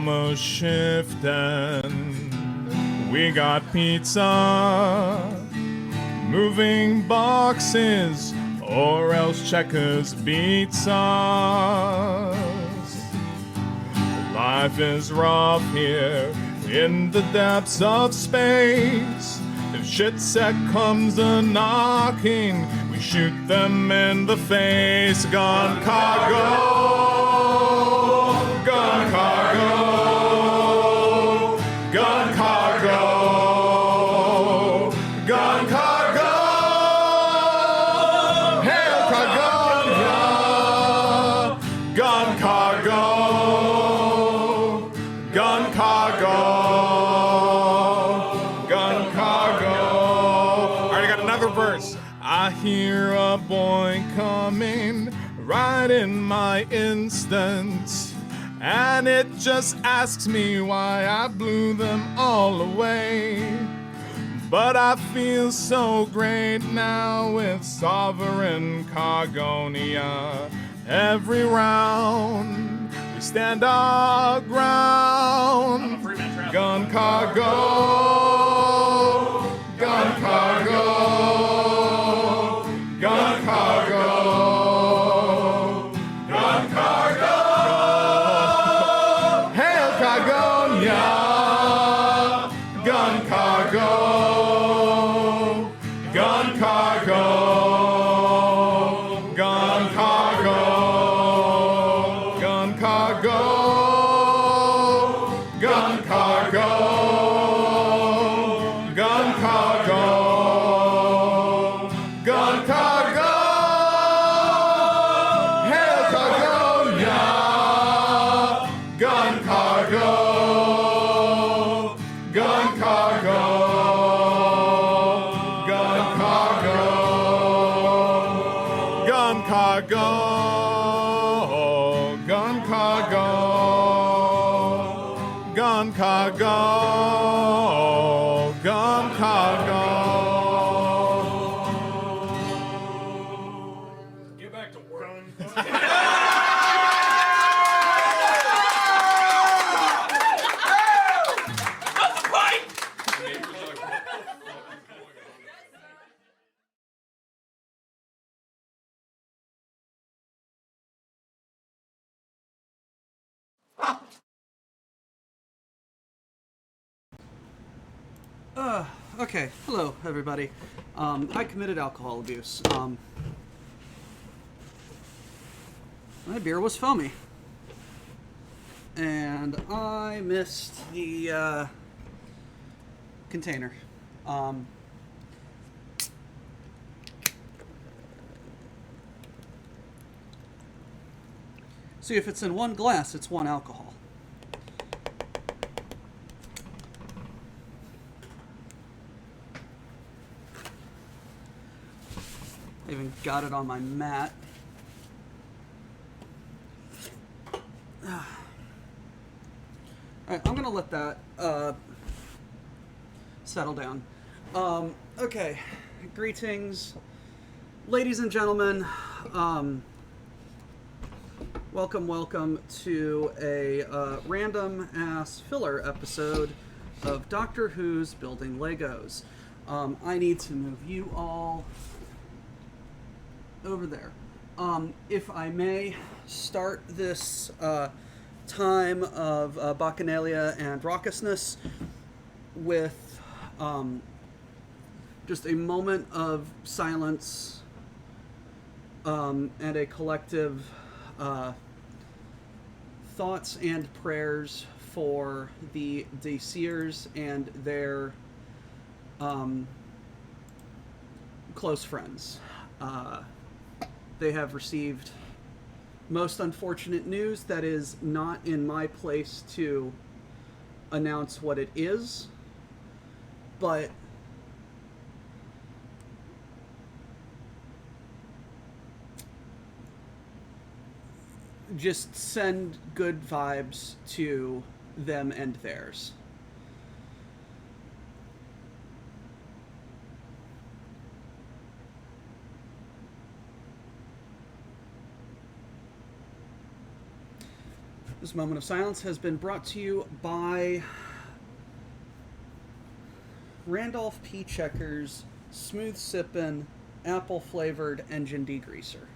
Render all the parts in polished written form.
almost shifting. We got pizza, moving boxes, or else Checkers beats us. Life is rough here in the depths of space. If shit set comes a-knocking, we shoot them in the face. Gun cargo, gun cargo, gun cargo, gun cargo, hail cargo, gun cargo, gun cargo, gun cargo. All right, I got another verse. I hear a boy coming right in my instant, and it just asks me why I blew them all away. But I feel so great now with sovereign Cargonia. Every round we stand our ground. Gun cargo, gun cargo, gun cargo, gun cargo, hail Cargonia, gun cargo, gun cargo, gun cargo, gun cargo, gun cargo, gun cargo, gun cargo, hail Cargonia, gun cargo, gun cargo, gun cargo, gun cargo, gun cargo, gun cargo, gun cargo. Get back to work. Okay, hello everybody. I committed alcohol abuse. My beer was foamy. And I missed the container. See, if it's in one glass, it's one alcohol. I even got it on my mat. Alright, I'm gonna let that settle down. Okay, greetings, ladies and gentlemen. Welcome to a random ass filler episode of Doctor Who's Building Legos. I need to move you all over there. If I may start this time of bacchanalia and raucousness with just a moment of silence and a collective thoughts and prayers for the Daciers and their close friends. They have received most unfortunate news that is not in my place to announce what it is, but just send good vibes to them and theirs. This moment of silence has been brought to you by Randolph P. Checker's Smooth Sippin' Apple Flavored Engine Degreaser.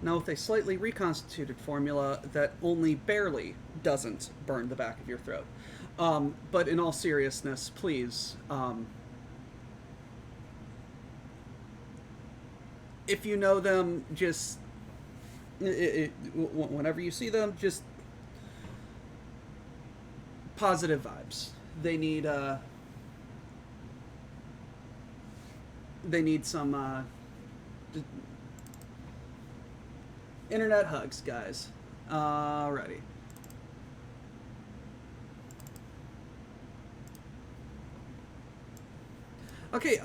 Now, with a slightly reconstituted formula that only barely doesn't burn the back of your throat. But in all seriousness, please, if you know them, just whenever you see them, just positive vibes. They need some internet hugs, guys. Alrighty. Okay,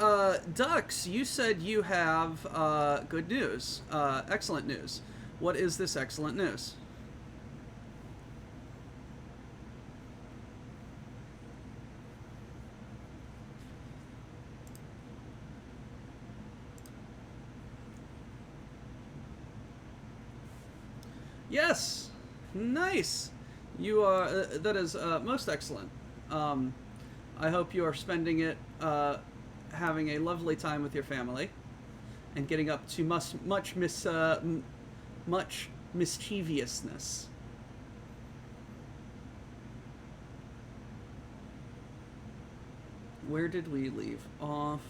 Dux, you said you have good news. Excellent news. What is this excellent news? Yes! Nice! You are, that is most excellent. I hope you are spending it having a lovely time with your family and getting up to much mischievousness. Where did we leave off?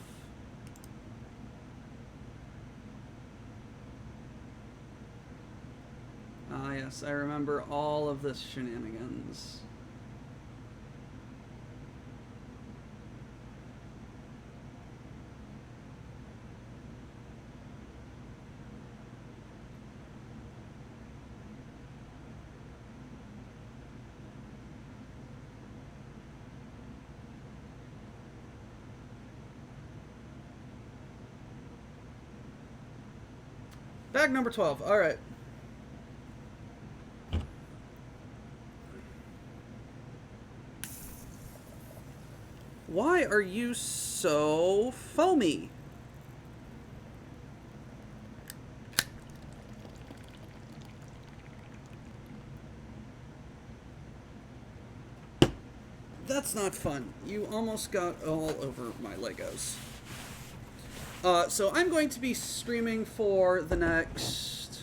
Ah, yes, I remember all of this shenanigans. Bag number 12. All right. Why are you so foamy? That's not fun. You almost got all over my Legos. So I'm going to be streaming for the next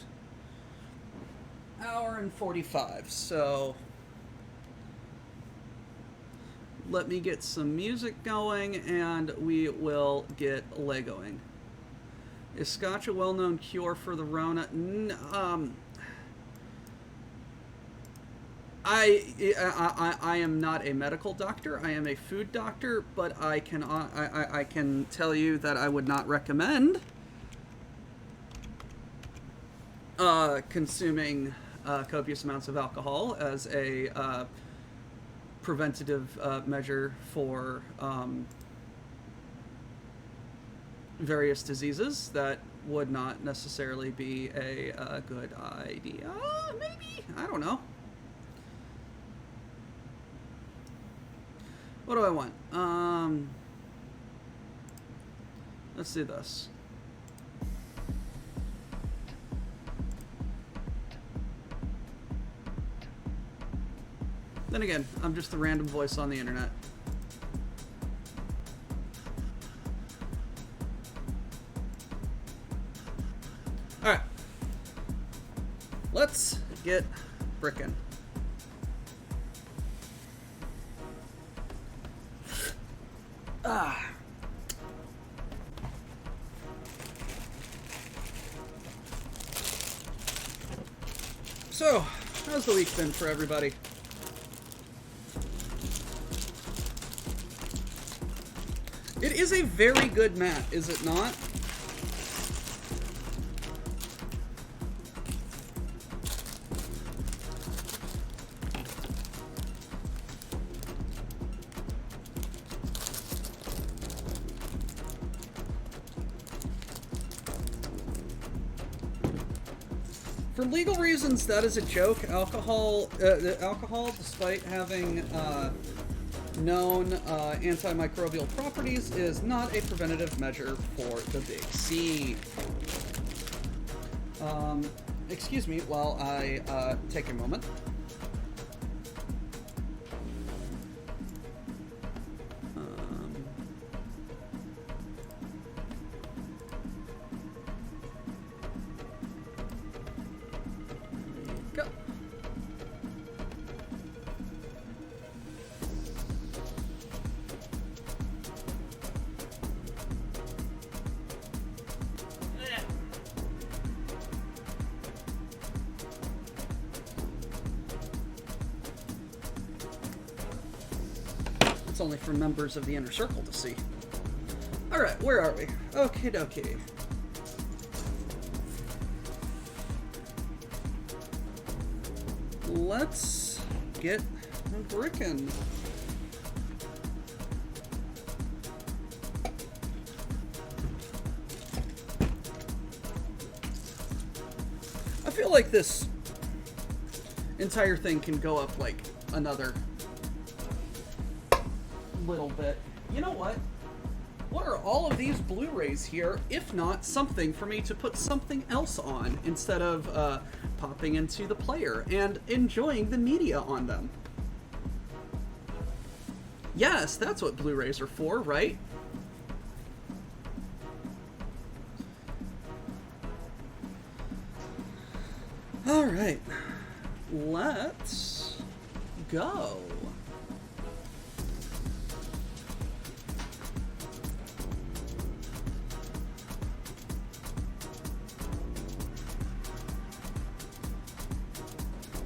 hour and 45, so let me get some music going and we will get Legoing. Is Scotch a well-known cure for the Rona? I am not a medical doctor. I am a food doctor, but I can tell you that I would not recommend consuming copious amounts of alcohol as a preventative measure for various diseases. That would not necessarily be a good idea. Maybe, I don't know. What do I want? Let's do this. Then again, I'm just a random voice on the internet. Alright. Let's get brickin'. So, how's the week been for everybody? It is a very good mat, is it not? For legal reasons, that is a joke. Alcohol, despite having known antimicrobial properties, is not a preventative measure for the big C. excuse me while I take a moment. Go. It's only for members of the inner circle to see. Alright, where are we? Okie dokie. Let's get brickin'. I feel like this entire thing can go up like another little bit. You know what? What are all of these Blu-rays here, if not something for me to put something else on instead of popping into the player and enjoying the media on them? Yes, that's what Blu-rays are for, right? All right, let's go.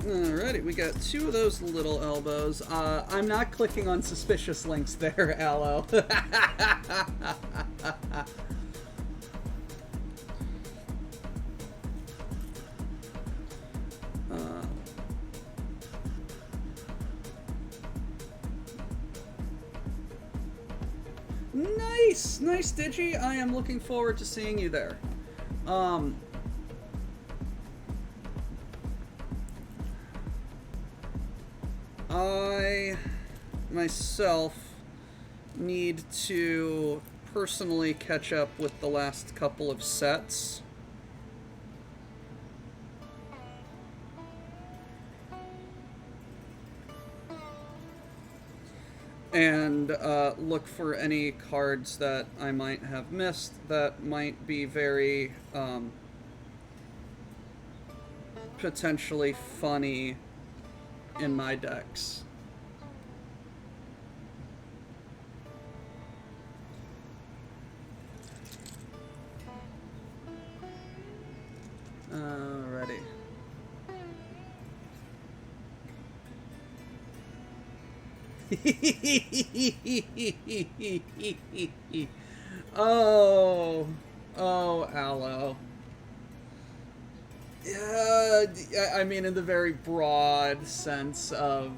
Alrighty, we got two of those little elbows. I'm not clicking on suspicious links there, Aloe. Nice! Nice, Digi. I am looking forward to seeing you there. I myself need to personally catch up with the last couple of sets. And look for any cards that I might have missed that might be very potentially funny in my decks. Alrighty. Oh, Aloe. Yeah, I mean, in the very broad sense of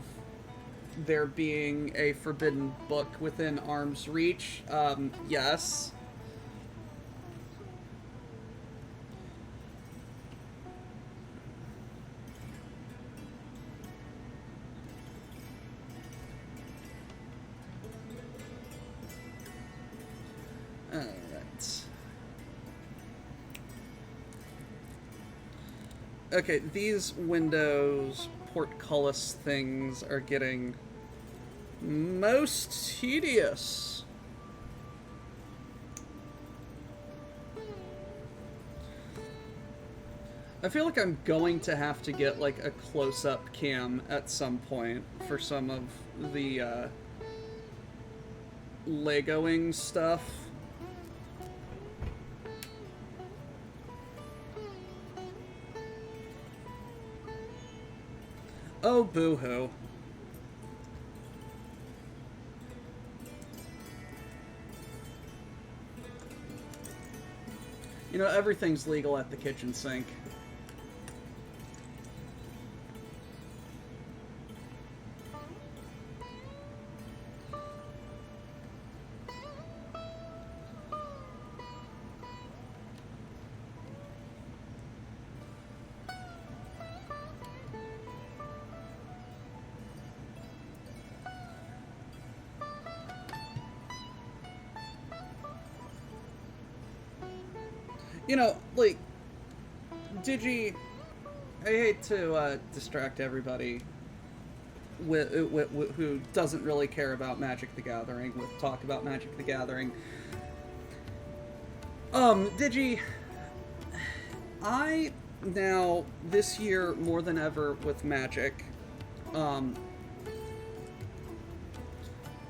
there being a forbidden book within arm's reach, yes. Alright. Okay, these Windows portcullis things are getting most tedious. I feel like I'm going to have to get like a close-up cam at some point for some of the Legoing stuff. Oh, boo-hoo. You know, everything's legal at the kitchen sink. You know, like, Digi, I hate to distract everybody who doesn't really care about Magic the Gathering with talk about Magic the Gathering. Digi, I now this year more than ever with Magic,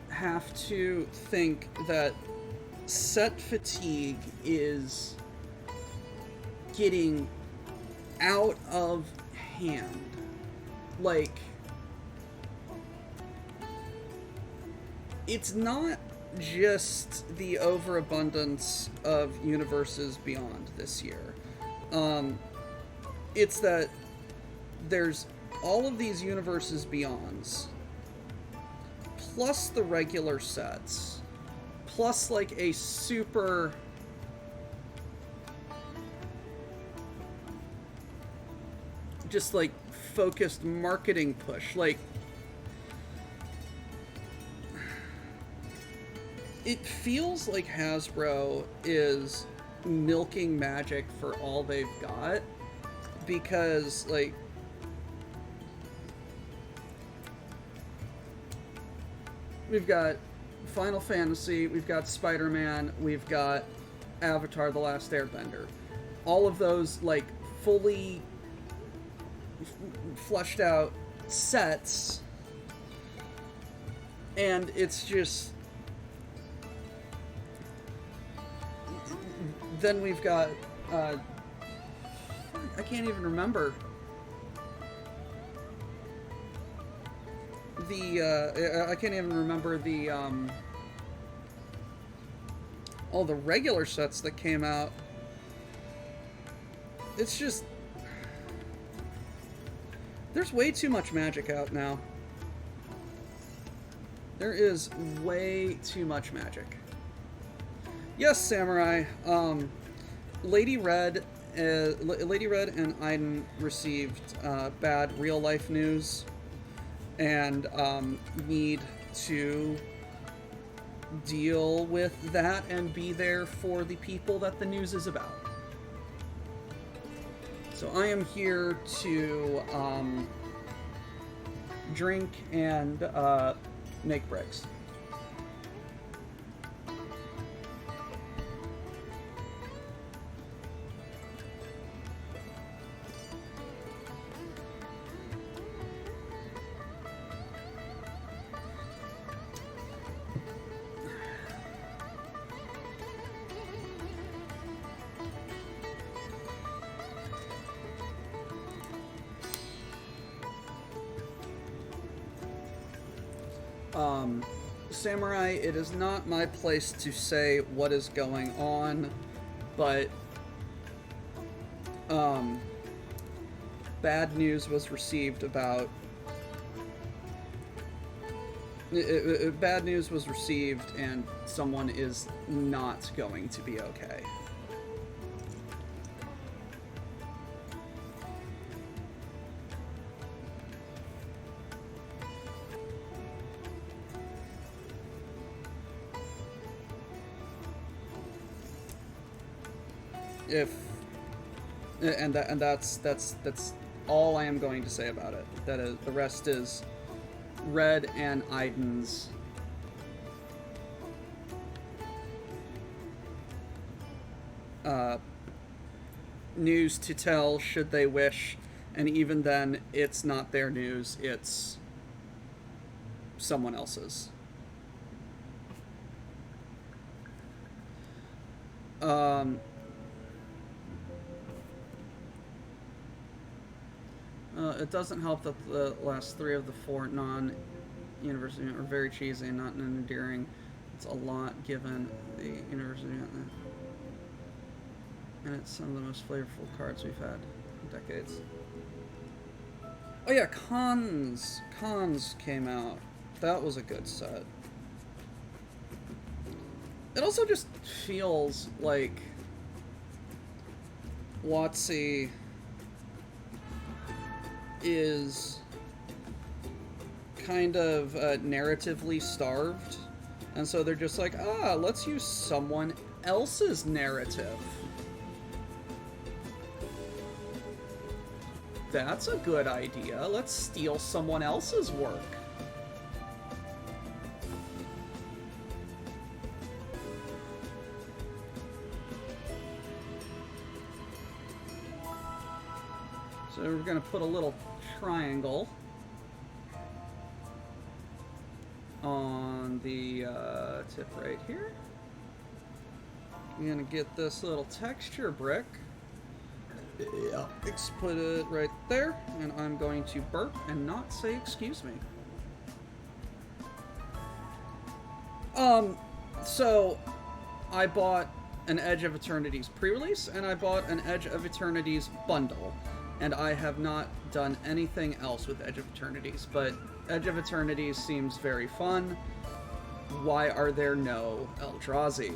have to think that set fatigue is getting out of hand. Like, it's not just the overabundance of universes beyond this year. It's that there's all of these universes beyonds, plus the regular sets, plus like a super just like focused marketing push. Like, it feels like Hasbro is milking Magic for all they've got, because like we've got Final Fantasy, we've got Spider-Man, we've got Avatar: The Last Airbender. All of those like fully fleshed out sets, and it's just, then we've got I can't even remember I can't even remember the all the regular sets that came out. It's just, there's way too much Magic out now. There is way too much Magic. Yes, Samurai. Lady Red and Aiden received bad real-life news, and need to deal with that and be there for the people that the news is about. So I am here to drink and make bricks. Samurai, it is not my place to say what is going on, but bad news was received about bad news was received, and someone is not going to be okay. That's all I am going to say about it. That is, the rest is Red and Aiden's news to tell should they wish, and even then it's not their news, it's someone else's. It doesn't help that the last three of the four non-university are very cheesy and not endearing. It's a lot given the university, and it's some of the most flavorful cards we've had in decades. Oh yeah, Cons came out. That was a good set. It also just feels like WotC is kind of narratively starved, and so they're just like, let's use someone else's narrative. That's a good idea. Let's steal someone else's work. So we're going to put a little triangle on the tip right here. I'm going to get this little texture brick. Yeah, let's put it right there, and I'm going to burp and not say excuse me. So I bought an Edge of Eternity's pre-release, and I bought an Edge of Eternity's bundle, and I have not done anything else with Edge of Eternity's, but Edge of Eternity's seems very fun. Why are there no Eldrazi?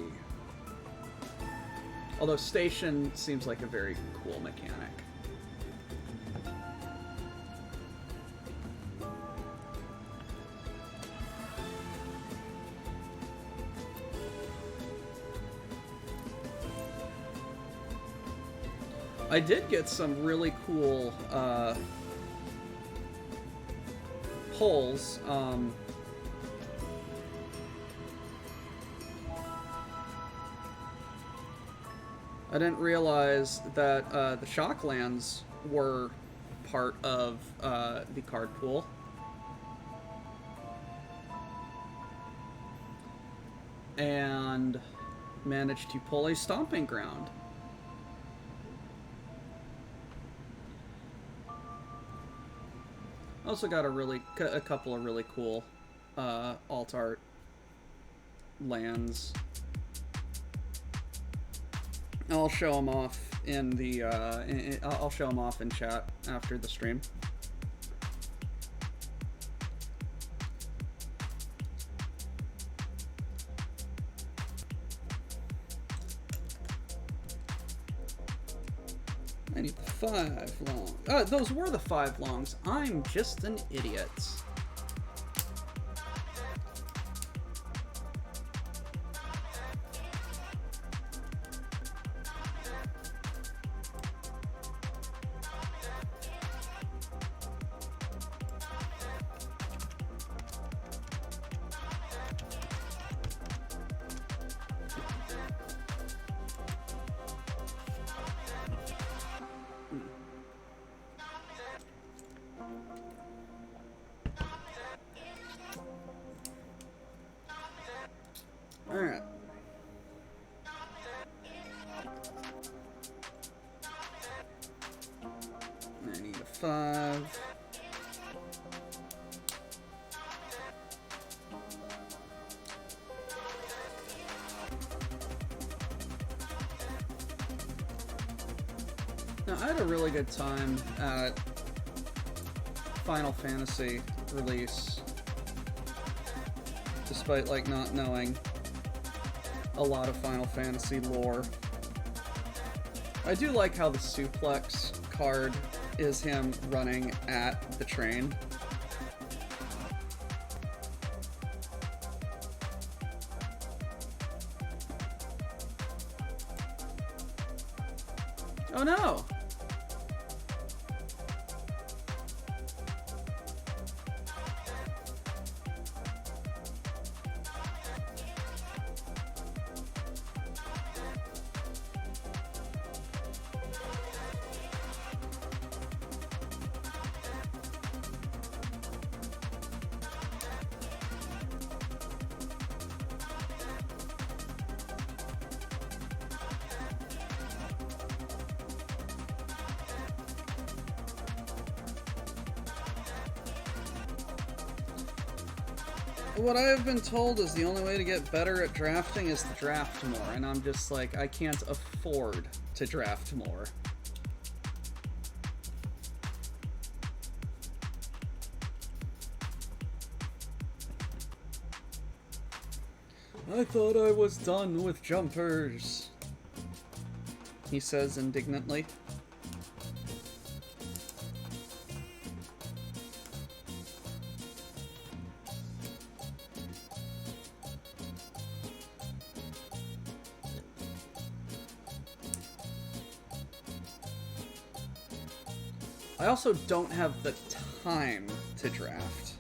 Although Station seems like a very cool mechanic. I did get some really cool pulls. I didn't realize that the Shocklands were part of the card pool. And managed to pull a Stomping Ground. Also got a couple of really cool alt art lands. I'll show them off in the I'll show them off in chat after the stream. I need the 5 long. Those were the 5 longs. I'm just an idiot. Alright. I need a 5. Now, I had a really good time at Final Fantasy release, despite, like, not knowing a lot of Final Fantasy lore. I do like how the suplex card is him running at the train. Oh no! What I have been told is the only way to get better at drafting is to draft more, and I'm just like, I can't afford to draft more. I thought I was done with jumpers, he says indignantly. I also don't have the time to draft.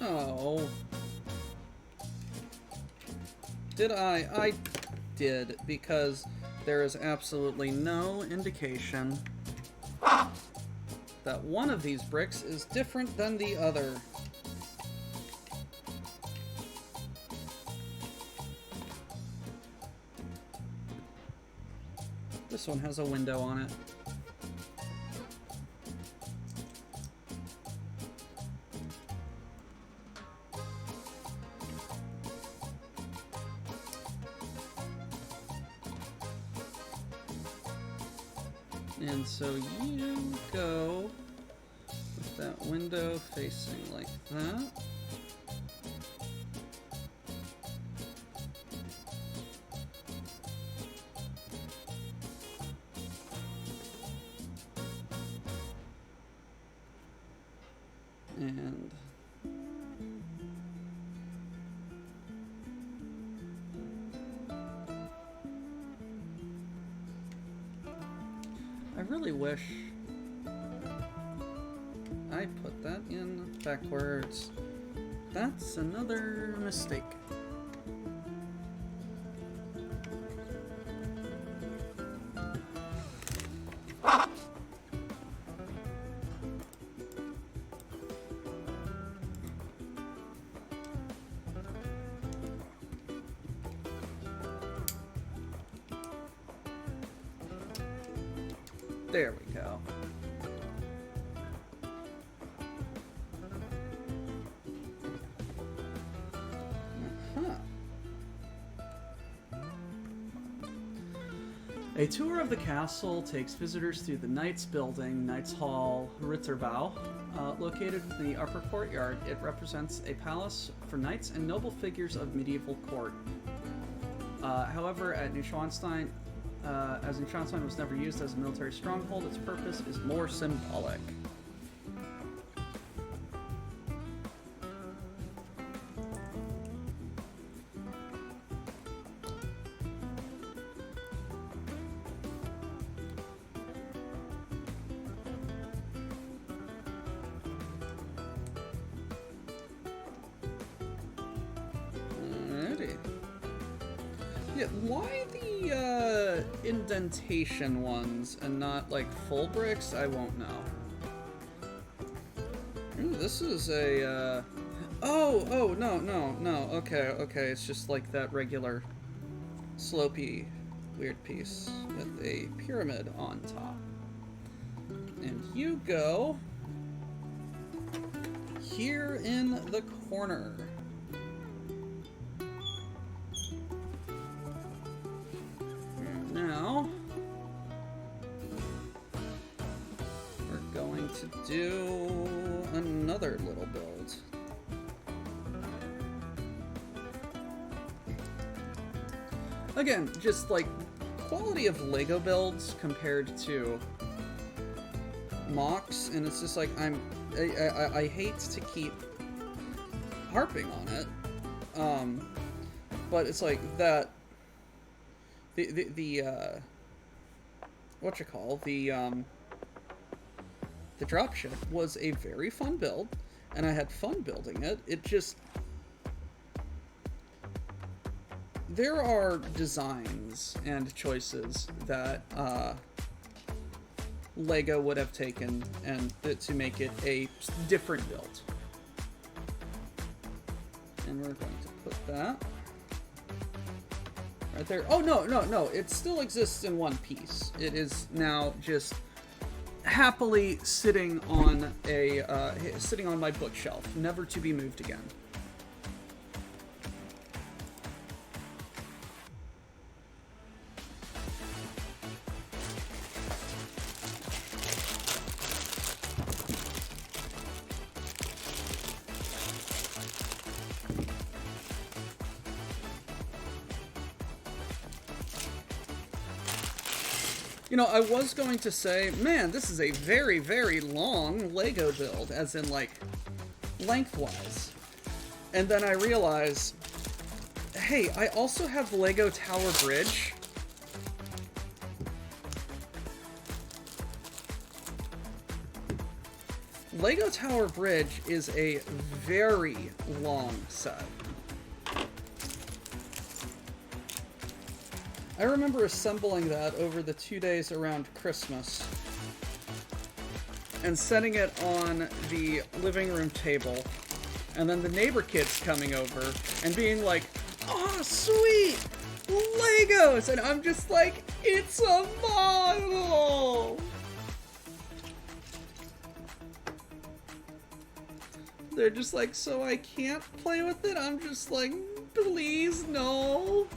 Oh. Did I? I did, because there is absolutely no indication that one of these bricks is different than the other. This one has a window on it. And so you go with that window facing like that. And I really wish I put that in backwards. That's another mistake. There we go. A tour of the castle takes visitors through the Knights Building, Knights Hall, Ritterbau. Located in the upper courtyard, it represents a palace for knights and noble figures of medieval court. However, at Neuschwanstein, as Neuschwanstein was never used as a military stronghold, its purpose is more symbolic. Alrighty. Yeah, why the indentation ones and not like full bricks? I won't know. Ooh, this is a oh no. Okay, it's just like that regular slopey weird piece with a pyramid on top. And you go here in the corner. Now, we're going to do another little build. Again, just like quality of Lego builds compared to mocks, and it's just like I hate to keep harping on it, but it's like that. The dropship was a very fun build, and I had fun building it. It just, there are designs and choices that Lego would have taken and to make it a different build. And we're going to put that Right there. Oh, no, no, no. It still exists in one piece. It is now just happily sitting on my bookshelf, never to be moved again. You know, I was going to say, man, this is a very, very long Lego build, as in, like, lengthwise. And then I realize, hey, I also have Lego Tower Bridge. Lego Tower Bridge is a very long set. I remember assembling that over the 2 days around Christmas and setting it on the living room table, and then the neighbor kids coming over and being like, "Oh, sweet! Legos!" And I'm just like, "It's a model!" They're just like, "So I can't play with it?" I'm just like, "Please, no."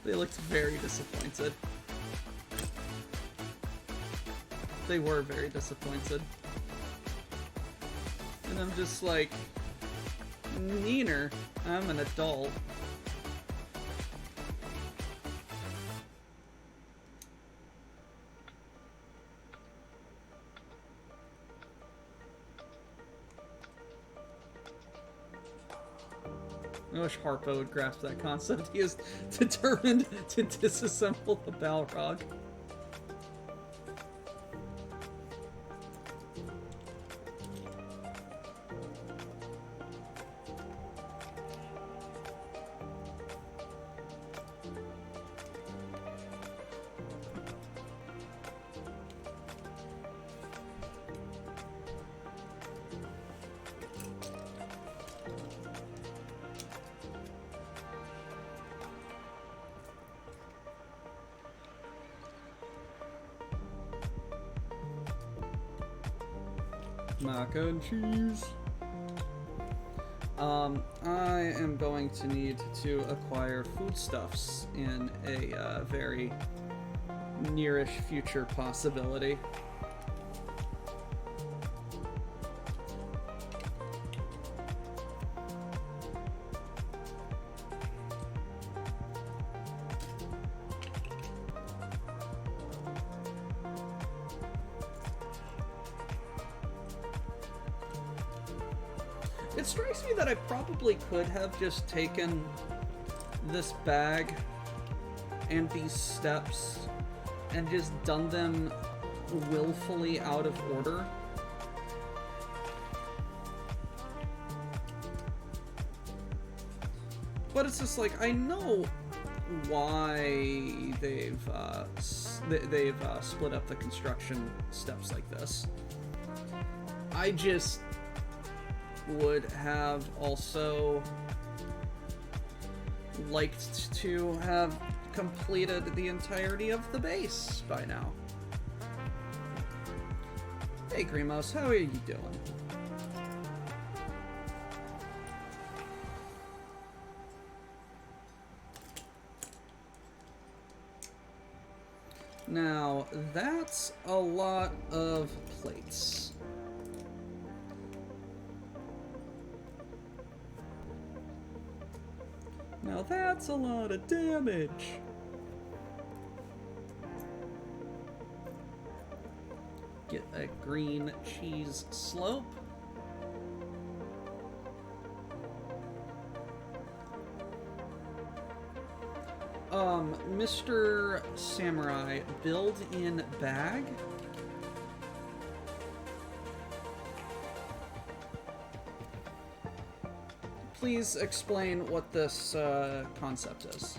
They looked very disappointed. They were very disappointed. And I'm just like, Neener, I'm an adult. I wish Harpo would grasp that concept. He is determined to disassemble the Balrog. Mac and cheese. I am going to need to acquire foodstuffs in a very nearish future possibility. It strikes me that I probably could have just taken this bag and these steps and just done them willfully out of order. But it's just like, I know why they've split up the construction steps like this. I just would have also liked to have completed the entirety of the base by now. Hey Grimos, how are you doing? Now, that's a lot of plates. Now that's a lot of damage. Get a green cheese slope. Mr. Samurai, build in bag. Please explain what this concept is.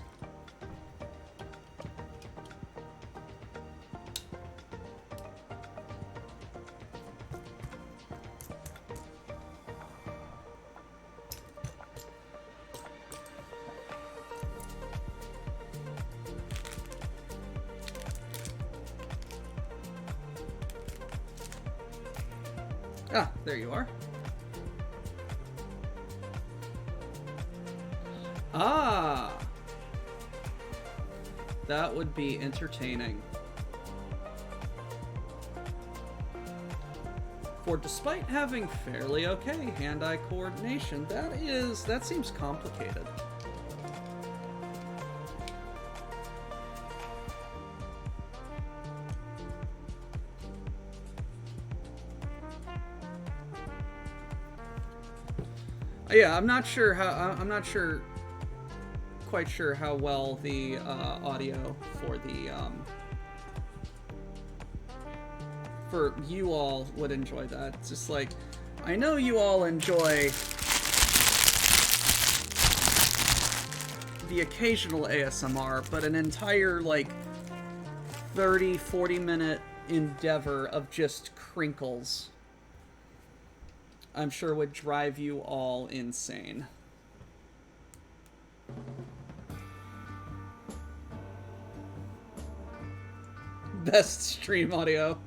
Ah, there you are. Ah! That would be entertaining. For despite having fairly okay hand-eye coordination, that seems complicated. Yeah, I'm not quite sure how well the audio for the for you all would enjoy that. It's just like, I know you all enjoy the occasional ASMR, but an entire like 30-40 minute endeavor of just crinkles, I'm sure would drive you all insane. Best stream audio.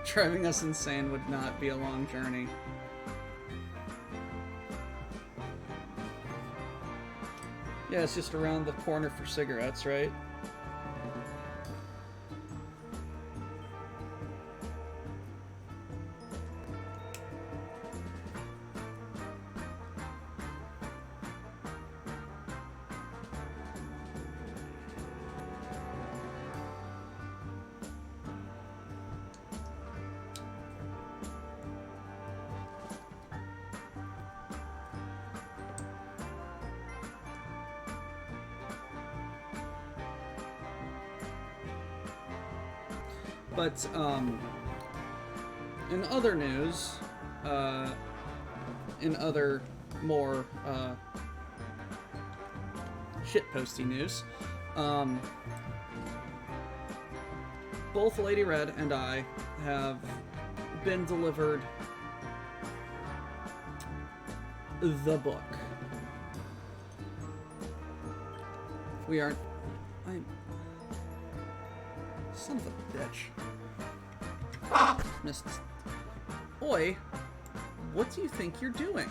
Driving us insane would not be a long journey. Yeah, it's just around the corner for cigarettes, right? But, in other news, in other more, shitposty news, both Lady Red and I have been delivered the book. We are... Son of a bitch. Missed. Oi, what do you think you're doing?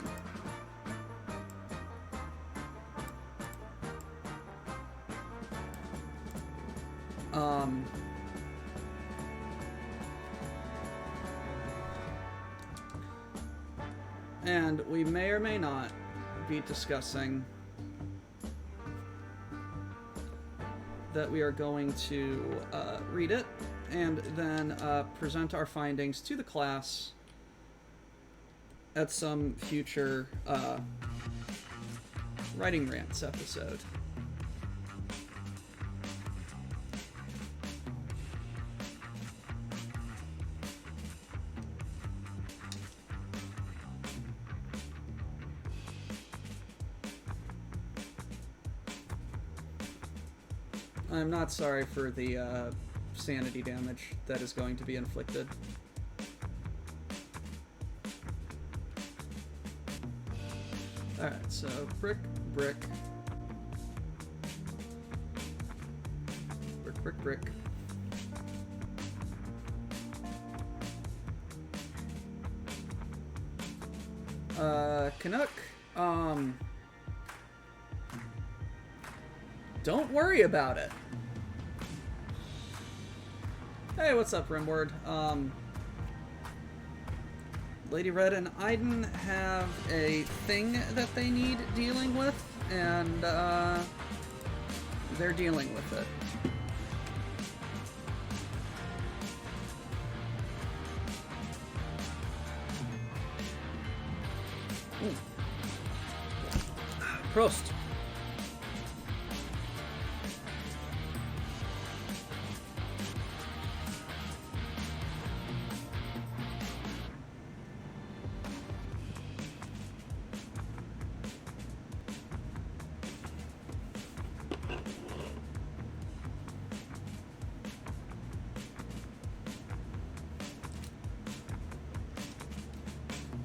And we may or may not be discussing that we are going to read it and then present our findings to the class at some future Writing Rants episode. I'm not sorry for the sanity damage that is going to be inflicted. Alright, so brick, brick. Brick, brick, brick. Canuck, don't worry about it. Hey, what's up, Rimward? Lady Red and Aiden have a thing that they need dealing with, and they're dealing with it. Ooh. Prost.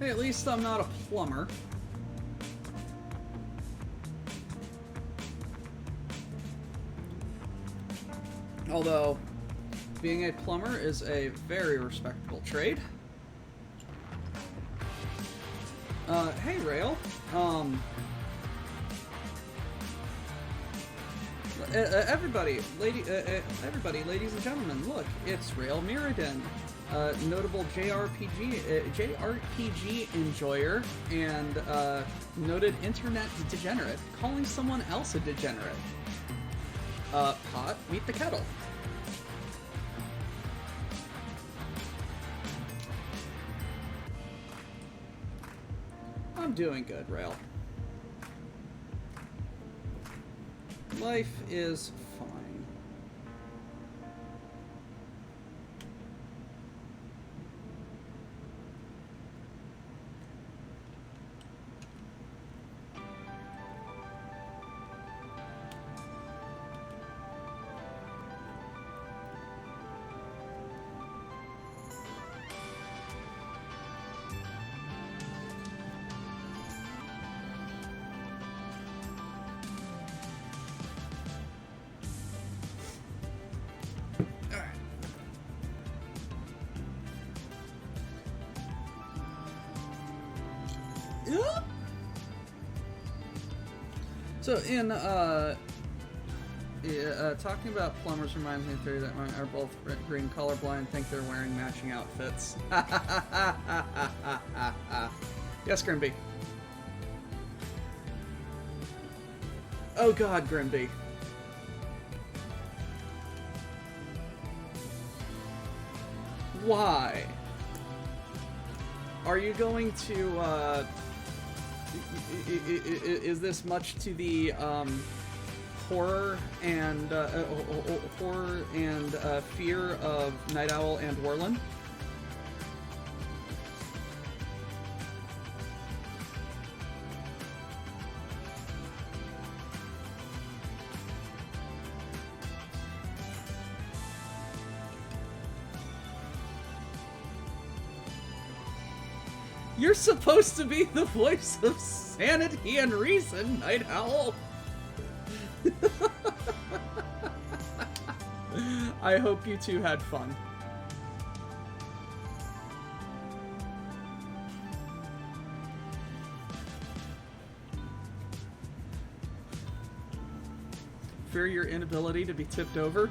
Hey, at least I'm not a plumber. Although, being a plumber is a very respectable trade. Hey, Rail. Everybody, ladies and gentlemen, look, it's Rail Mirrodin, notable JRPG enjoyer and noted internet degenerate, calling someone else a degenerate. Pot, meet the kettle. I'm doing good, Rail. Life is fine. So in talking about plumbers reminds me of the theory that mine are both green colorblind, think they're wearing matching outfits. Yes, Grimby. Oh God, Grimby. Why? Are you going to, is this much to the, horror and fear of Night Owl and Warlin? You're supposed to be the voice of sanity and reason, Night Owl. I hope you two had fun. Fear your inability to be tipped over.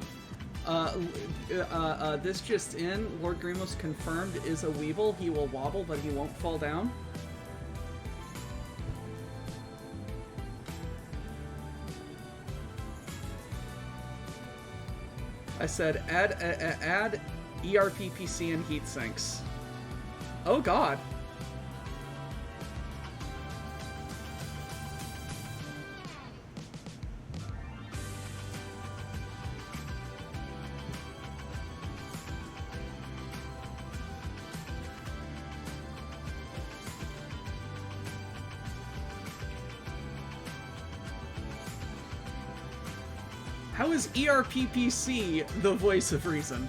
This just in, Lord Grimos confirmed is a Weeble. He will wobble, but he won't fall down. I said add ERPPC and heat sinks. Oh God. How is ERPPC the voice of reason?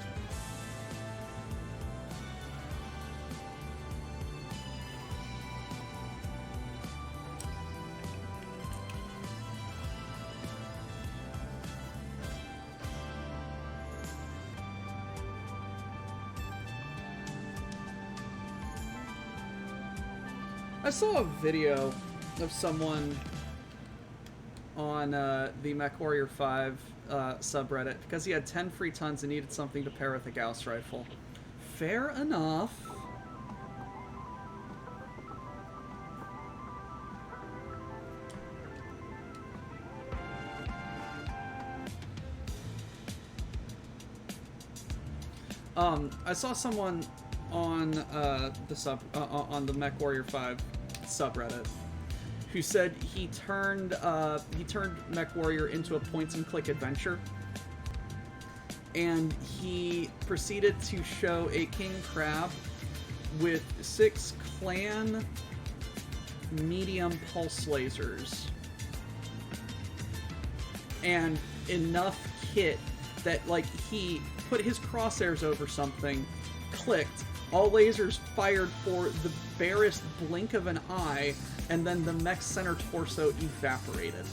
I saw a video of someone on the MechWarrior 5 subreddit because he had 10 free tons and needed something to pair with a Gauss rifle. Fair enough. I saw someone on the MechWarrior 5 subreddit who said he turned MechWarrior into a point-and-click adventure, and he proceeded to show a king crab with 6 clan medium pulse lasers and enough kit that, like, he put his crosshairs over something, clicked, All lasers fired for the barest blink of an eye, and then the mech's center torso evaporated.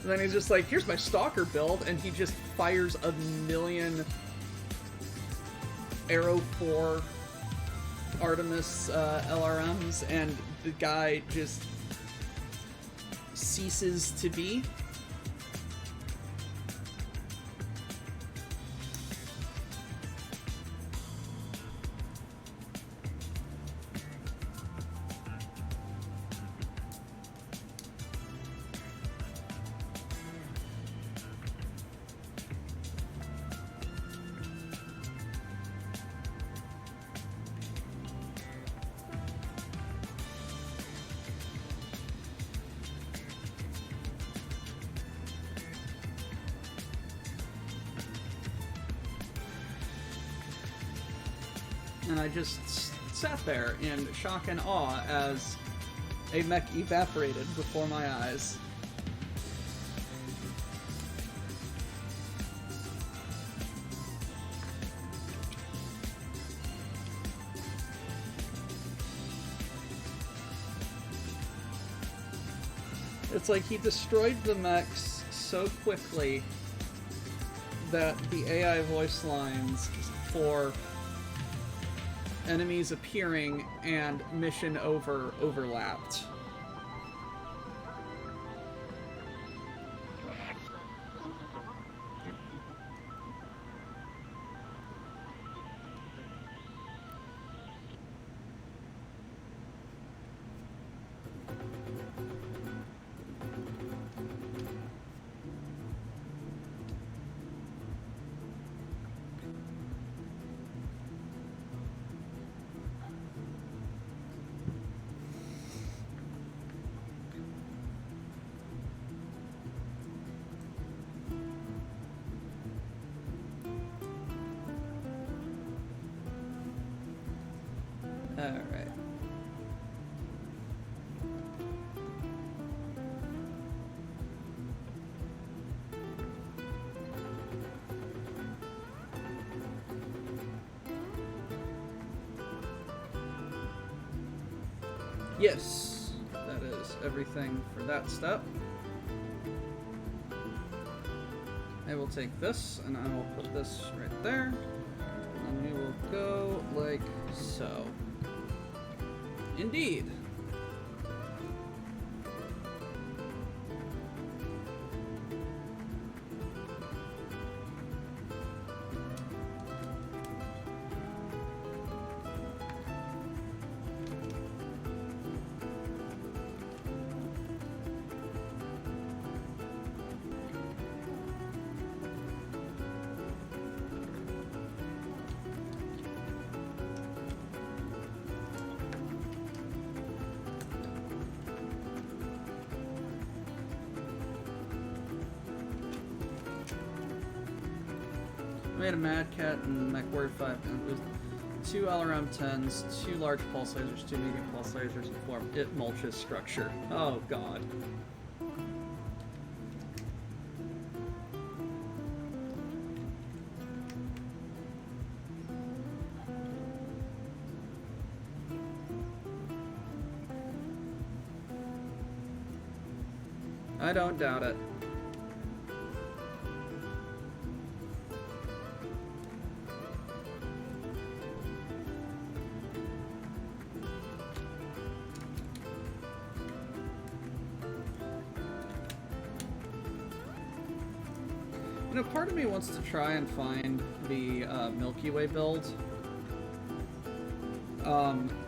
And then he's just like, here's my stalker build, and he just fires a million Arrow 4 Artemis LRMs, and the guy just ceases to be. And I just sat there in shock and awe as a mech evaporated before my eyes. It's like he destroyed the mechs so quickly that the AI voice lines for enemies appearing and mission over overlapped. Alright. Yes, that is everything for that step. I will take this and I will put this right there. And we will go like so. Indeed. Made a Mad Cat and MechWarrior 5 with 2 LRM 10s, 2 large pulse lasers, 2 medium pulse lasers, and 4 it mulches structure. Oh god. I don't doubt it. You know, part of me wants to try and find the Milky Way build,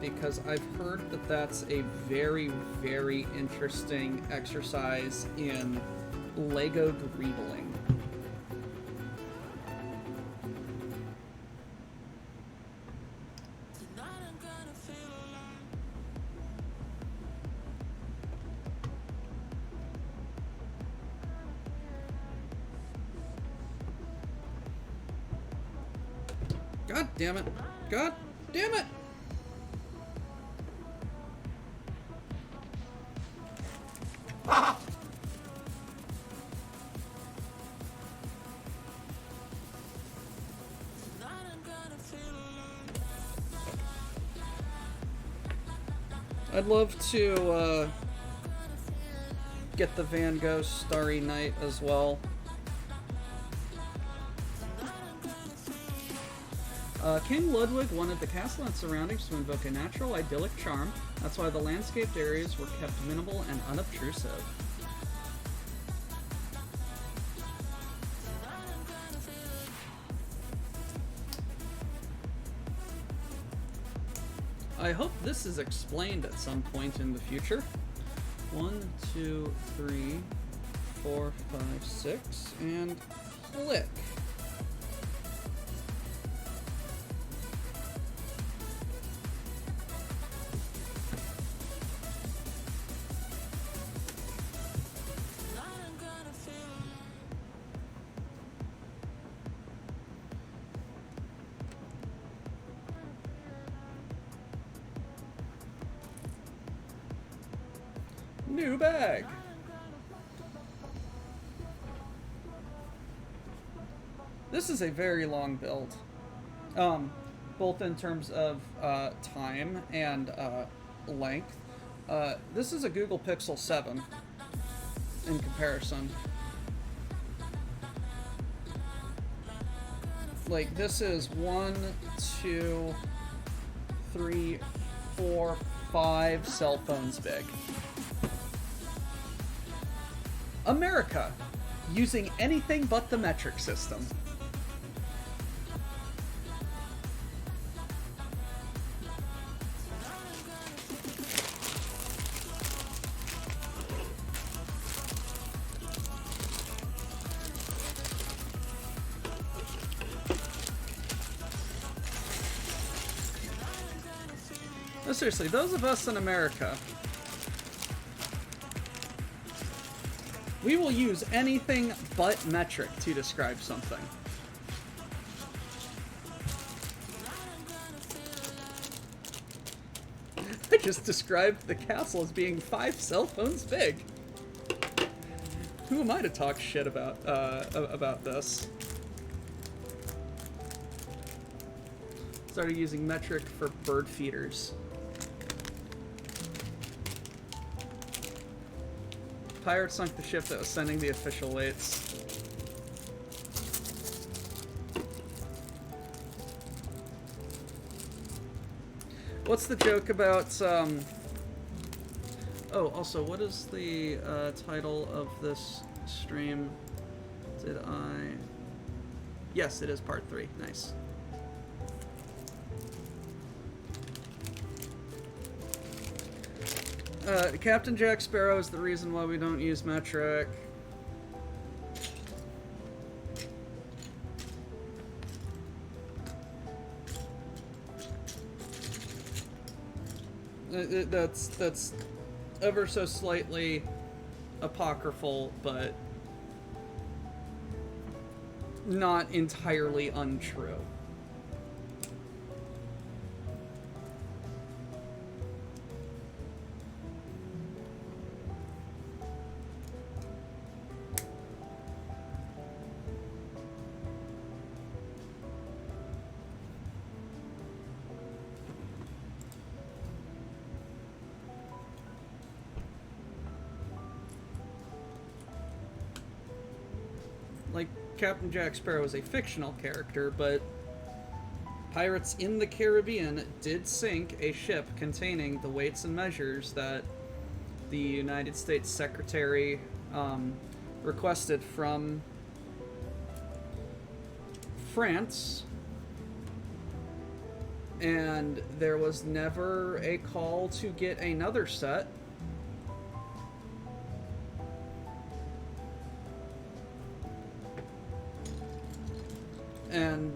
because I've heard that that's a very, very interesting exercise in Lego greebling. God damn it. God damn it! I'd love to get the Van Gogh Starry Night as well. King Ludwig wanted the castle and surroundings to invoke a natural, idyllic charm. That's why the landscaped areas were kept minimal and unobtrusive. I hope this is explained at some point in the future. 1, 2, 3, 4, 5, 6, and click. New bag. This is a very long build, both in terms of time and length. This is a Google Pixel 7 in comparison. Like, this is 1, 2, 3, 4, 5 cell phones big. America, using anything but the metric system. No, seriously, those of us in America, we will use anything but metric to describe something. I just described the castle as being 5 cell phones big. Who am I to talk shit about this? Started using metric for bird feeders. Pirates sunk the ship that was sending the official weights. What's the joke about, Oh, also, what is the title of this stream? Did I... Yes, it is part 3. Nice. Captain Jack Sparrow is the reason why we don't use metric. That's ever so slightly apocryphal, but not entirely untrue. Like, Captain Jack Sparrow is a fictional character, but Pirates in the Caribbean did sink a ship containing the weights and measures that the United States Secretary requested from France, and there was never a call to get another set. And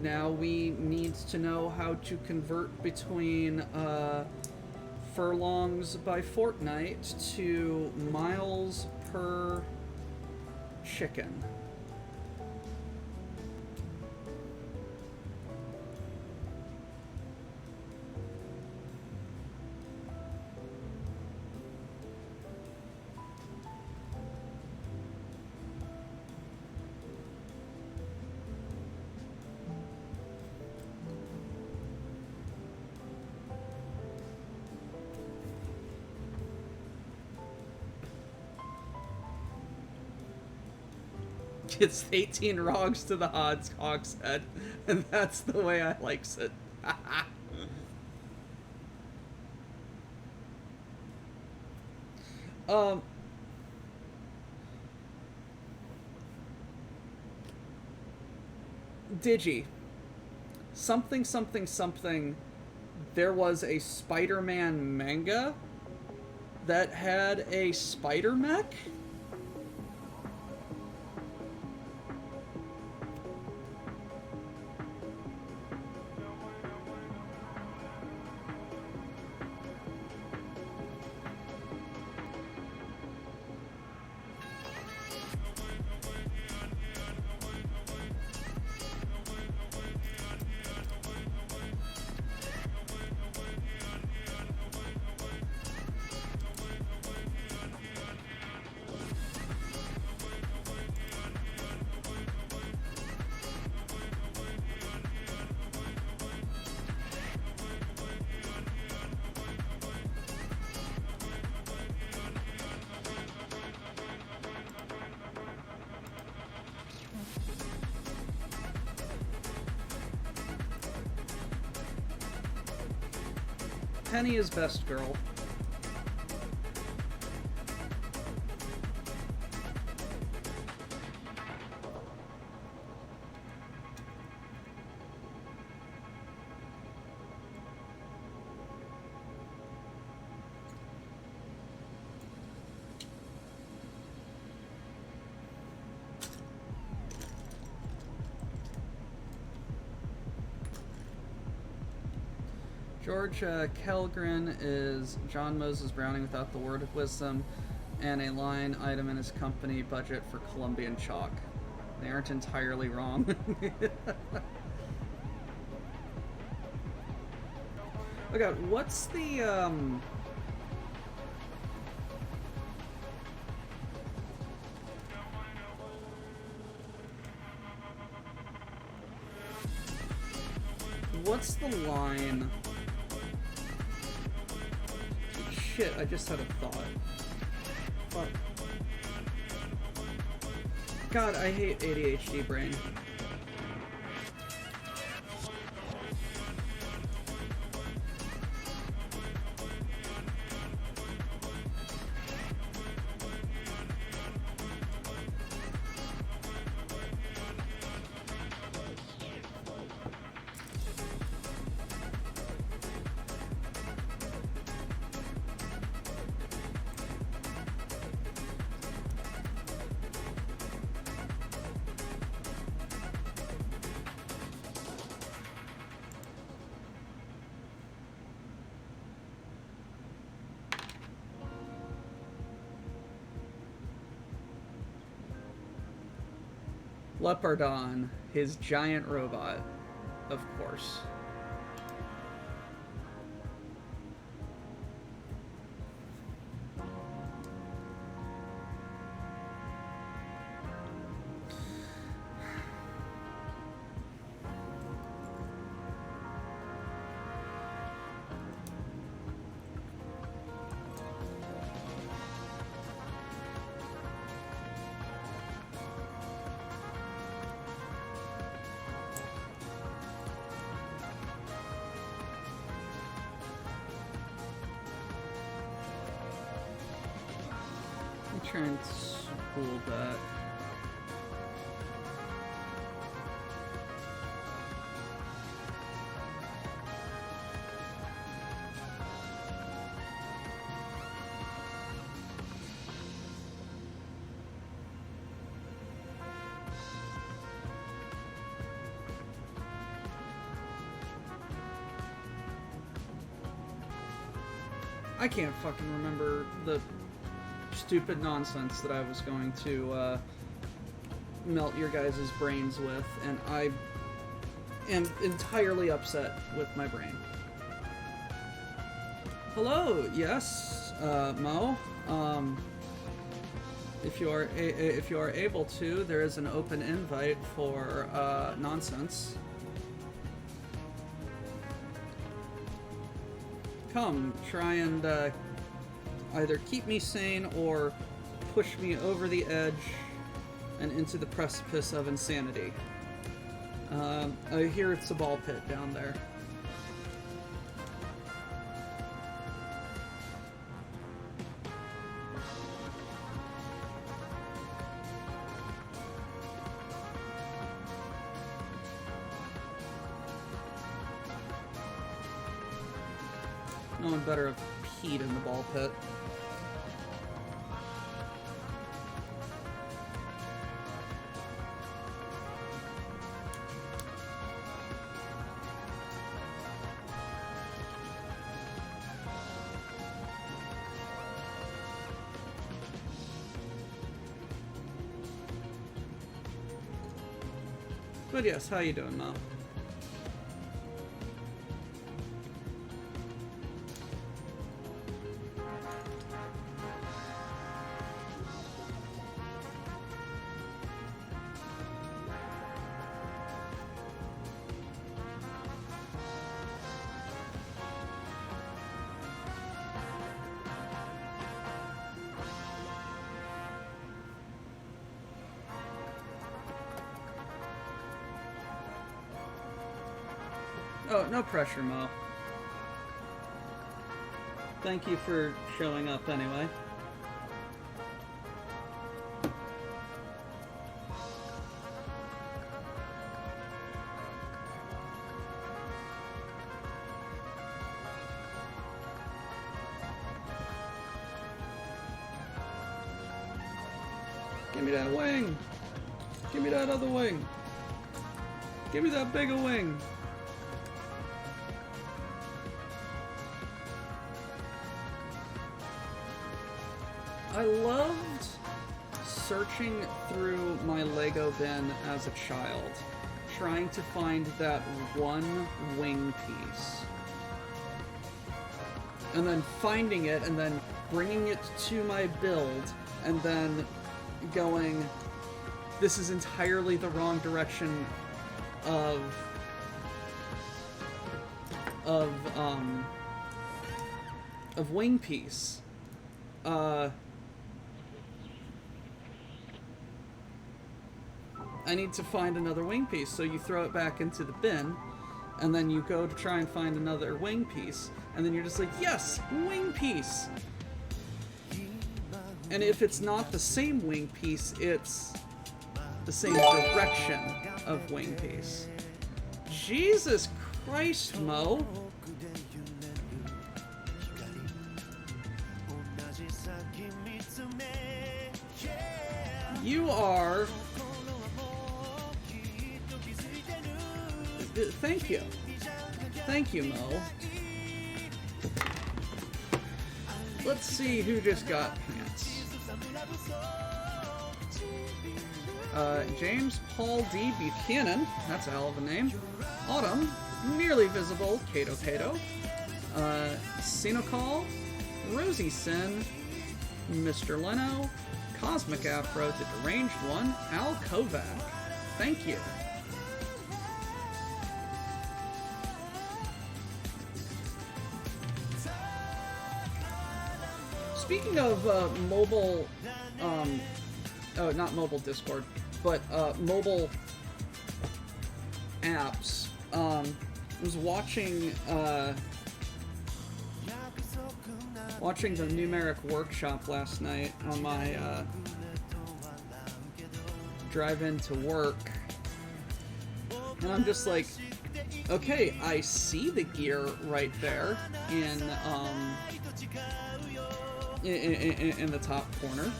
now we need to know how to convert between furlongs by fortnight to miles per chicken. It's 18 rogs to the hogshead, and that's the way I likes it. Digi. Something, something, something. There was a Spider-Man manga that had a spider mech? Penny is best girl. George Kellgren is John Moses Browning without the word of wisdom and a line item in his company budget for Colombian chalk. They aren't entirely wrong. Oh god, what's the what's the line? Shit, I just had a thought. Fuck. God, I hate ADHD brain. Leopardon, his giant robot, of course. Try and spool that. I can't fucking remember the stupid nonsense that I was going to melt your guys' brains with, and I am entirely upset with my brain. Hello, yes, Mo. If you are able to, there is an open invite for nonsense. Come, try and either keep me sane or push me over the edge and into the precipice of insanity. I hear it's a ball pit down there. No one better have peed in the ball pit. But yes, how you doing, Mo? Oh, no pressure, Mo. Thank you for showing up anyway. Give me that wing! Give me that other wing! Give me that bigger wing! I loved searching through my Lego bin as a child, trying to find that one wing piece. And then finding it, and then bringing it to my build, and then going, this is entirely the wrong direction of wing piece. I need to find another wing piece. So you throw it back into the bin, and then you go to try and find another wing piece, and then you're just like, yes, wing piece! And if it's not the same wing piece, it's the same direction of wing piece. Jesus Christ, Mo! You are... Thank you. Thank you, Mo. Let's see who just got pants. James Paul D. Buchanan. That's a hell of a name. Autumn. Nearly Visible. Kato Kato. Sinokal. Rosie Sin. Mr. Leno. Cosmic Afro. The Deranged One. Al Kovac. Thank you. Speaking of mobile, oh, not mobile Discord, but mobile apps, I was watching watching the numeric workshop last night on my drive into work, and I'm just like, okay, I see the gear right there in the top corner.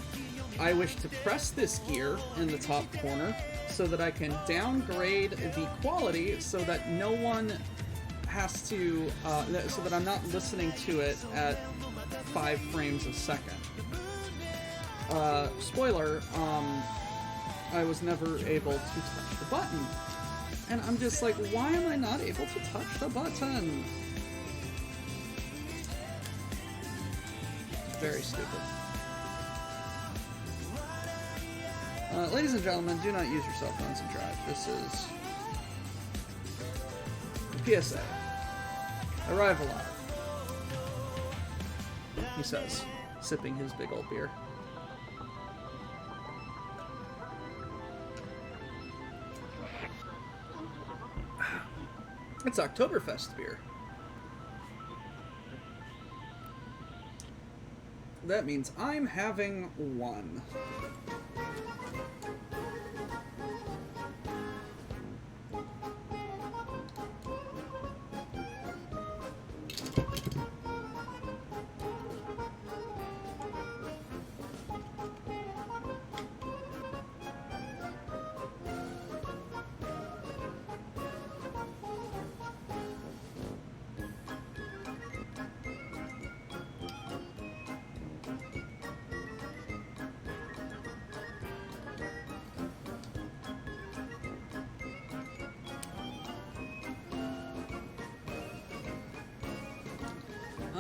I wish to press this gear in the top corner so that I can downgrade the quality so that no one has to, so that I'm not listening to it at 5 frames a second. Spoiler, I was never able to touch the button. And I'm just like, why am I not able to touch the button? Very stupid. Ladies and gentlemen, do not use your cell phones and drive. This is PSA. Arrive alive. He says, sipping his big old beer. It's Oktoberfest beer. That means I'm having one.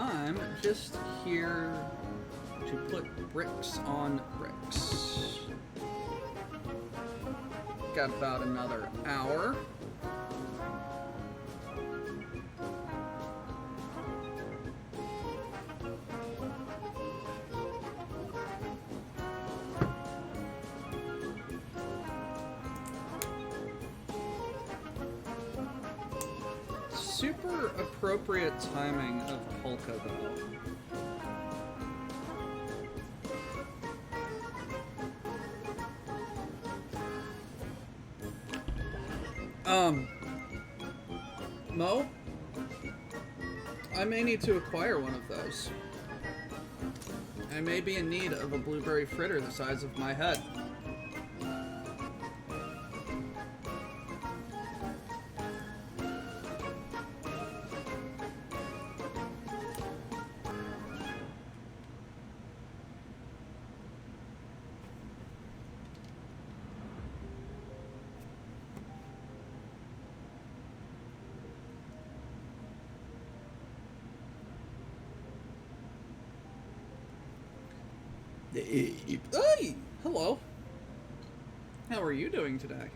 I'm just here to put bricks on bricks. Got about another hour. Super appropriate timing of polka though. Mo? I may need to acquire one of those. I may be in need of a blueberry fritter the size of my head. Hey! Hello. How are you doing today?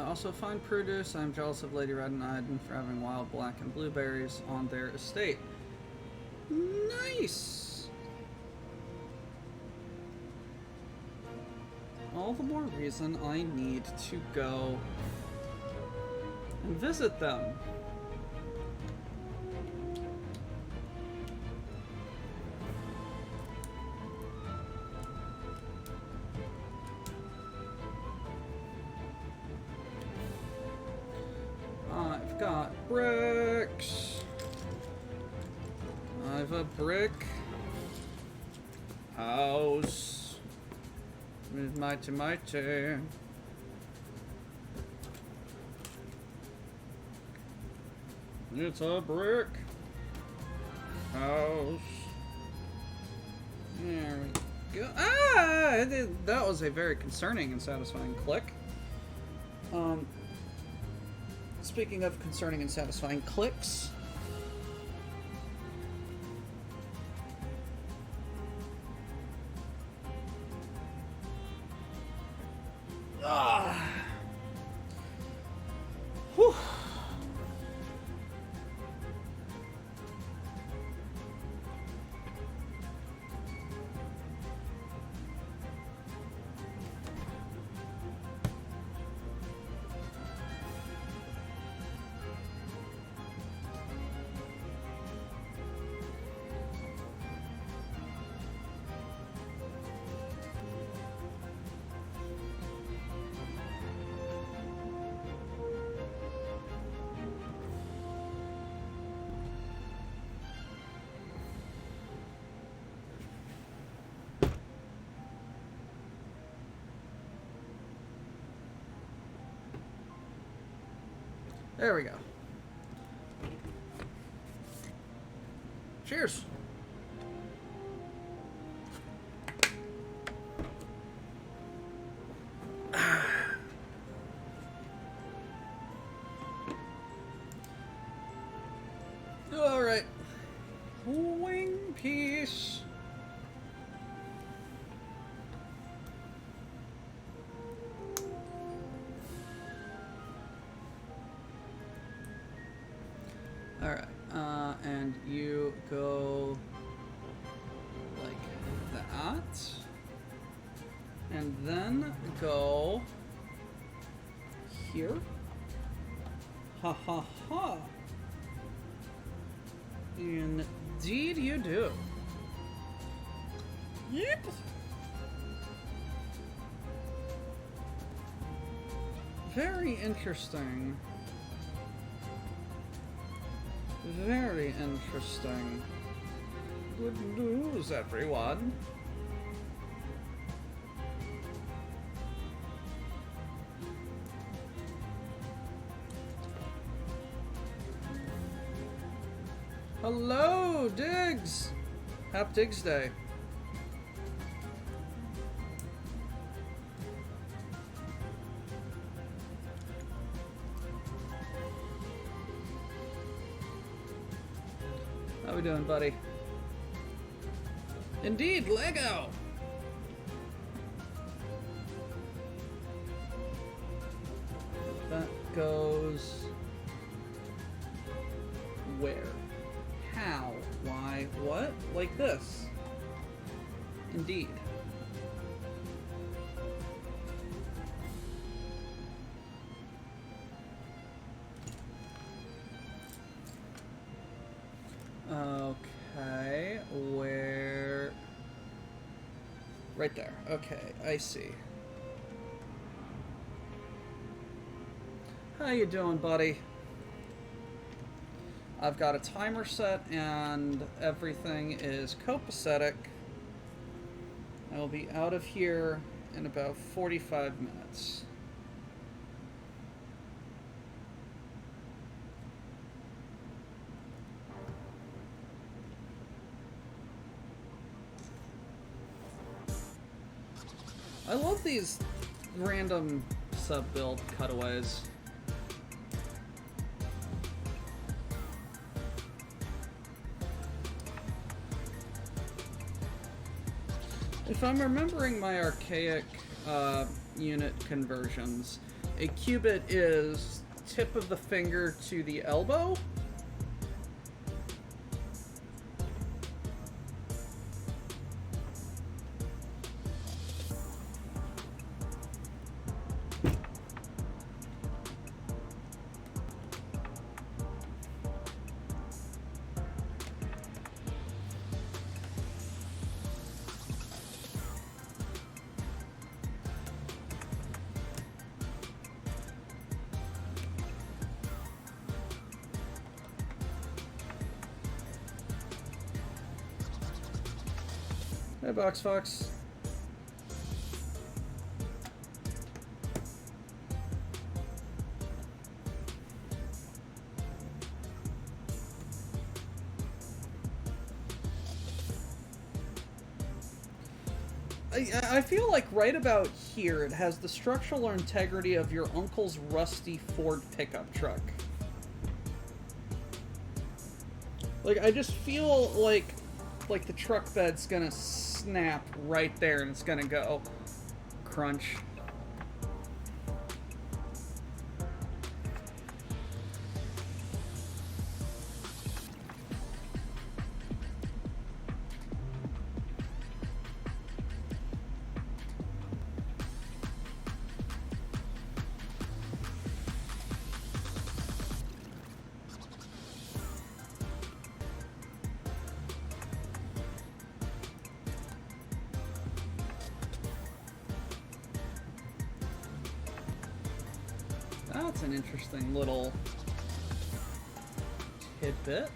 Also, fine produce. I'm jealous of Lady Red and Iden for having wild black and blueberries on their estate. Nice! All the more reason I need to go and visit them. I've got bricks. I've a brick house. Mighty, mighty. It's a brick house. There we go. Ah! That was a very concerning and satisfying click. Speaking of concerning and satisfying clicks, whew. There we go. Cheers. All right. Wing piece. go like that. And then go here. Ha ha ha. Indeed you do. Yep. Very interesting. Very interesting. Good news, everyone. Hello, Diggs! Happy Diggs Day. How we doing, buddy? Indeed, Lego! That goes... where? How? Why? What? Like this. Indeed. Okay, where... right there. Okay, I see. How you doing, buddy? I've got a timer set and everything is copacetic. I will be out of here in about 45 minutes. I love these random sub-build cutaways. If I'm remembering my archaic unit conversions, a cubit is tip of the finger to the elbow. Hey, Box Fox. I feel like right about here it has the structural integrity of your uncle's rusty Ford pickup truck. Like, I just feel like the truck bed's gonna snap right there and it's gonna go crunch. That's an interesting little tidbit.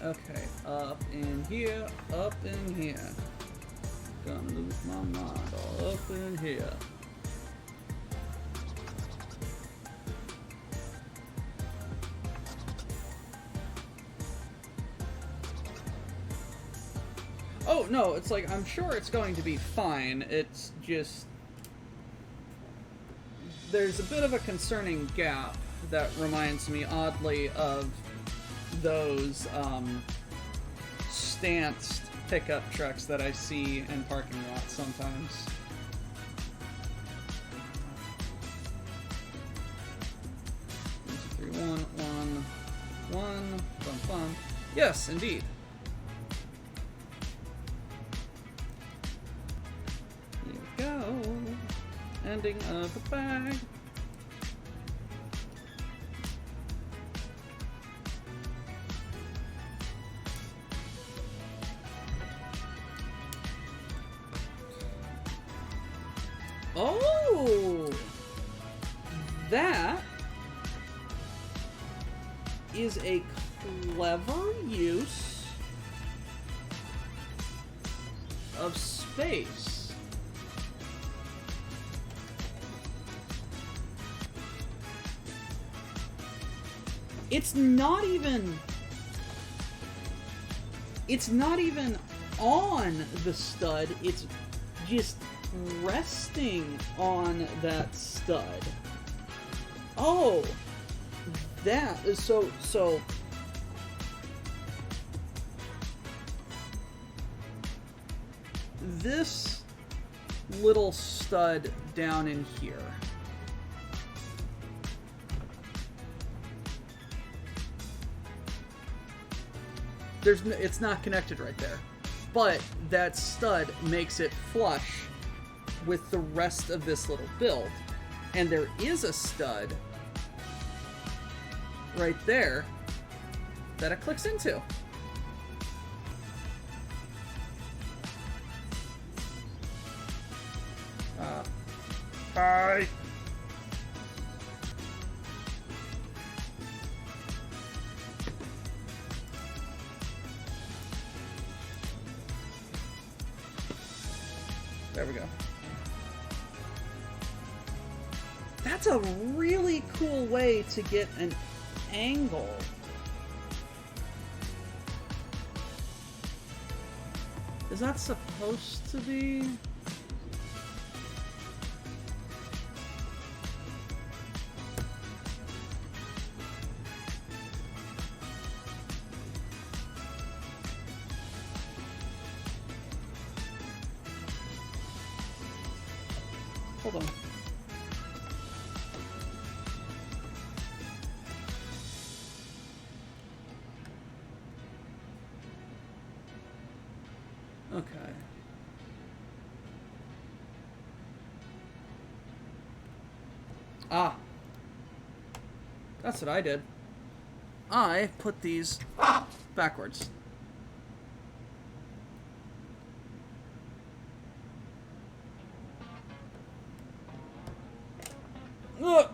Okay, up in here, up in here. Gonna lose my mind all up in here. Oh, no, it's like, I'm sure it's going to be fine. It's just... there's a bit of a concerning gap that reminds me, oddly, of those, stanced pickup trucks that I see in parking lots sometimes. Yes, indeed. Here we go. Ending of the bag. Oh! That is a clever use of space. It's not even on the stud, it's just resting on that stud. Oh, that is so this little stud down in here, it's not connected right there, but that stud makes it flush with the rest of this little build. And there is a stud right there that it clicks into. Hi. There we go. That's a really cool way to get an angle. Is that supposed to be? Hold on. Okay. Ah. That's what I did. I put these backwards. Ugh.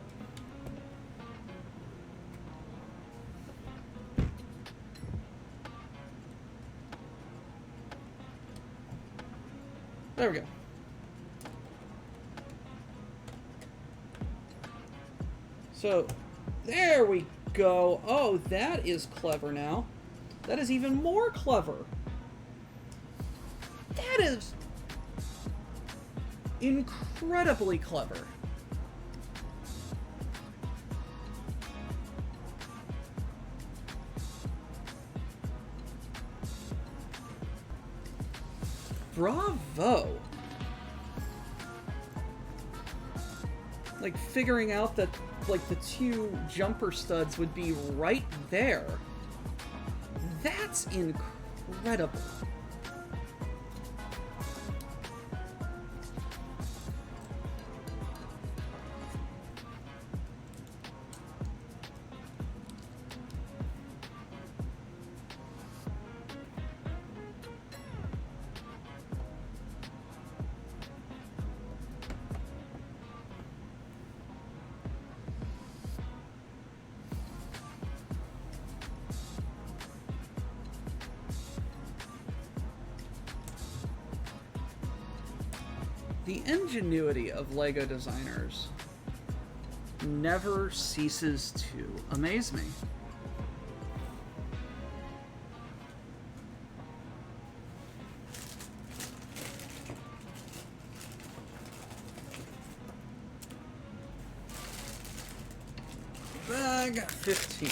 There we go. So, there we go. Oh, that is clever now. That is even more clever. That is incredibly clever. Bravo! Like, figuring out that, like, the two jumper studs would be right there. That's incredible. The ingenuity of LEGO designers never ceases to amaze me. Bag 15.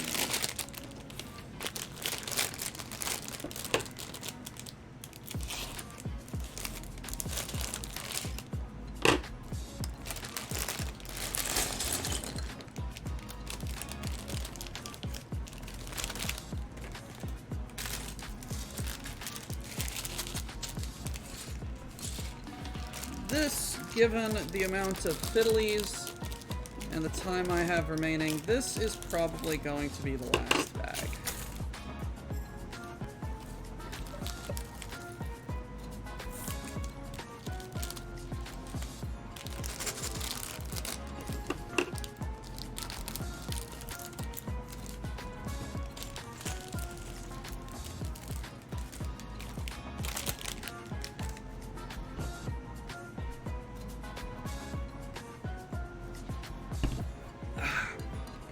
this, given the amount of fiddlies and the time I have remaining, this is probably going to be the last bag.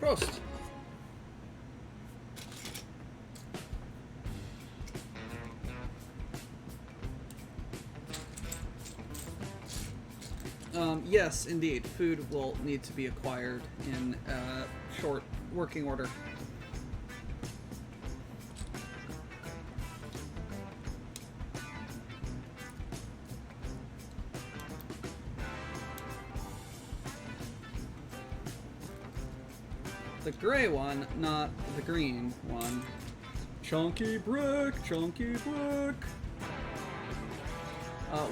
Prost. Yes, indeed. Food will need to be acquired in short working order. The gray one, not the green one. Chunky brick, chunky brick.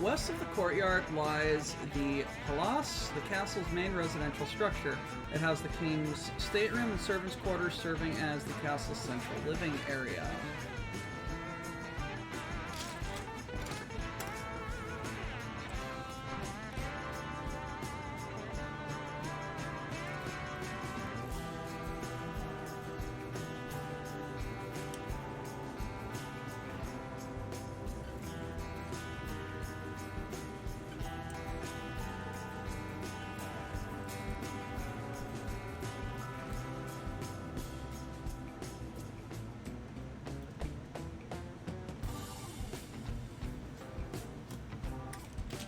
West of the courtyard lies the Palace, the castle's main residential structure. It has the king's stateroom and servants' quarters, serving as the castle's central living area.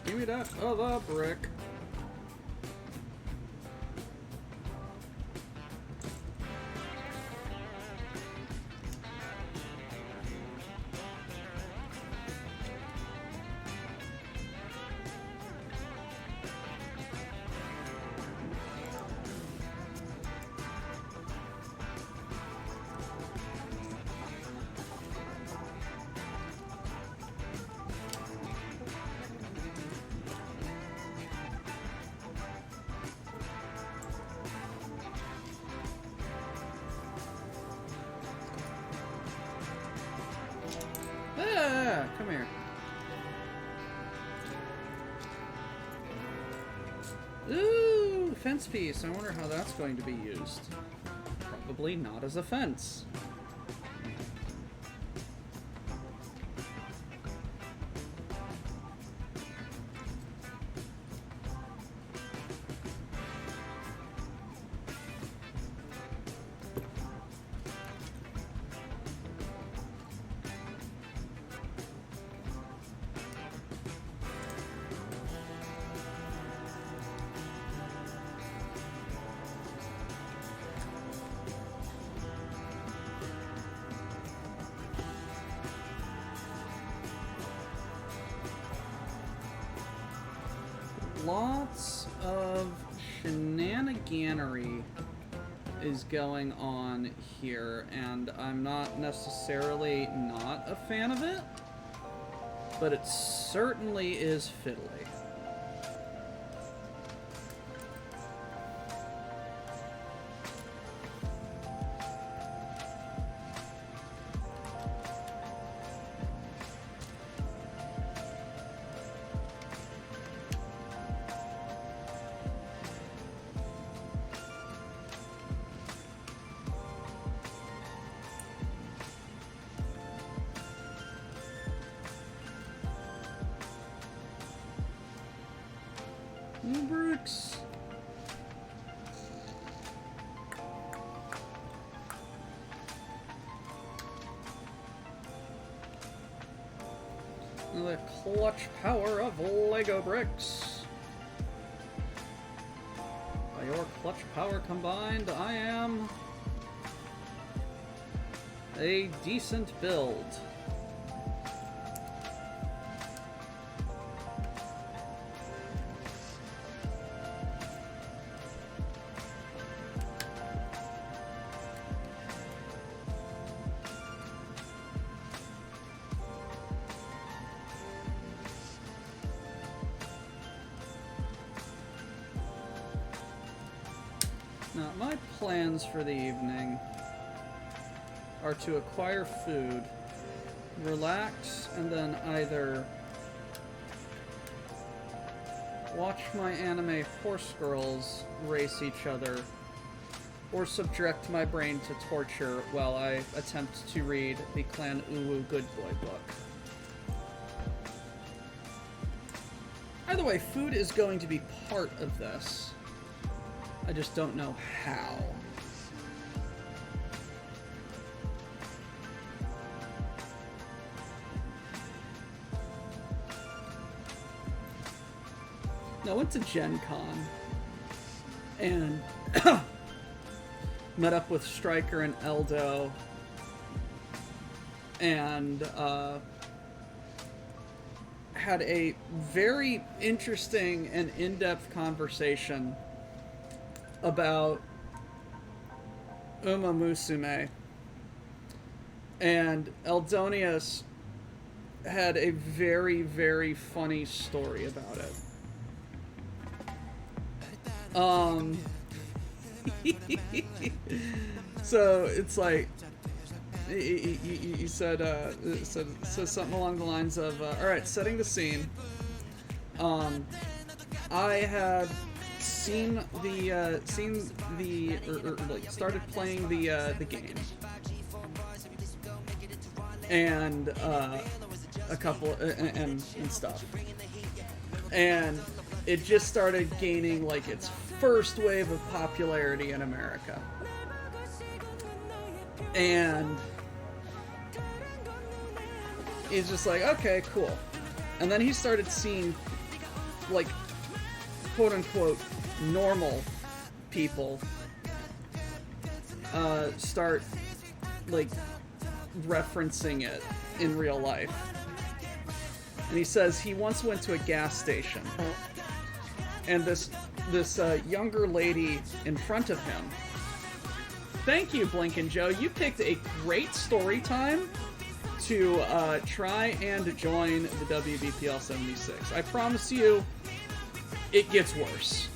Give me that other brick. Ah, come here. Ooh, fence piece. I wonder how that's going to be used. Probably not as a fence. Lots of shenaniganery is going on here, and I'm not necessarily not a fan of it, but it certainly is fiddly. Bricks. The clutch power of Lego bricks. By your clutch power combined, I am a decent build. Now, my plans for the evening are to acquire food, relax, and then either watch my anime horse girls race each other, or subject my brain to torture while I attempt to read the Clan Uwu Good Boy book. Either way, food is going to be part of this. I just don't know how. I went to Gen Con and met up with Stryker and Eldo and had a very interesting and in-depth conversation about Uma Musume. And Eldonius had a very, very funny story about it. So it's like he said something along the lines of, all right, setting the scene. I had seen the started playing the game, and a couple and stuff, and it just started gaining like its first wave of popularity in America. And he's just like, okay, cool. And then he started seeing, like, quote unquote, normal people start, like, referencing it in real life. And he says he once went to a gas station, and this younger lady in front of him. Thank you, Blinkin' Joe. You picked a great story time to try and join the WBPL 76. I promise you, it gets worse.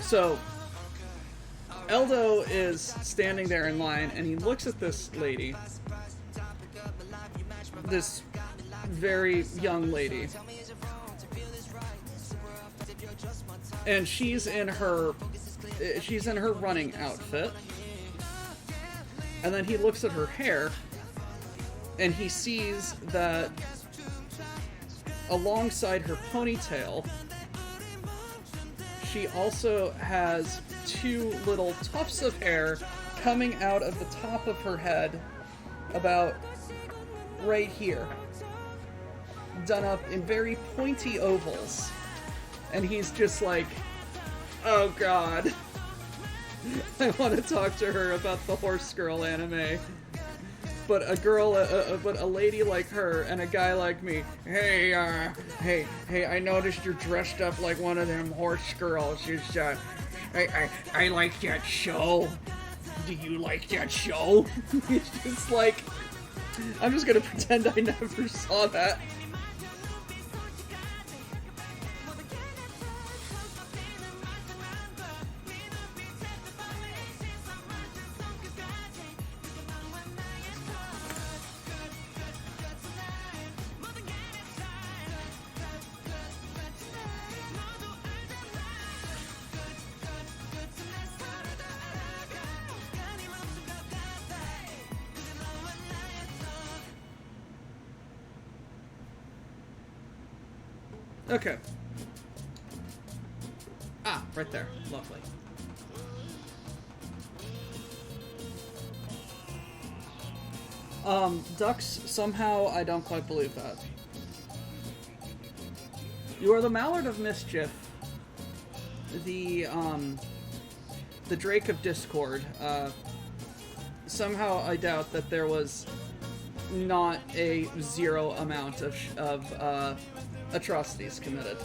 So Eldo is standing there in line, and he looks at this lady, this very young lady, and she's in her running outfit. And then he looks at her hair, and he sees that alongside her ponytail, she also has two little tufts of hair coming out of the top of her head, about right here, done up in very pointy ovals. And he's just like, oh god, I want to talk to her about the Horse Girl anime. But a lady like her and a guy like me, hey, I noticed you're dressed up like one of them horse girls. I like that show. Do you like that show? It's just like, I'm just gonna pretend I never saw that. Okay. Ah, right there. Lovely. Ducks, somehow I don't quite believe that. You are the Mallard of Mischief. The Drake of Discord. Somehow I doubt that there was not a zero amount of atrocities committed.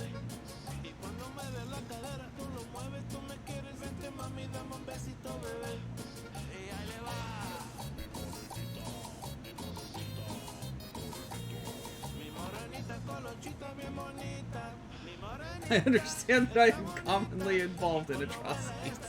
I understand that I am commonly involved in atrocities.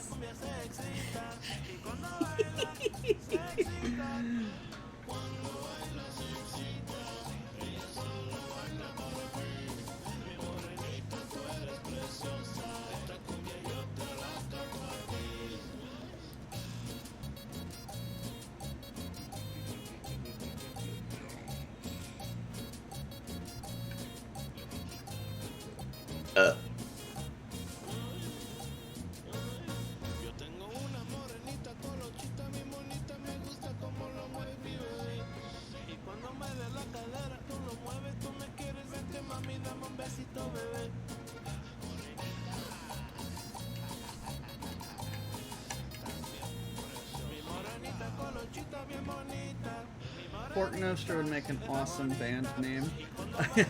Pork Nostra would make an awesome band name.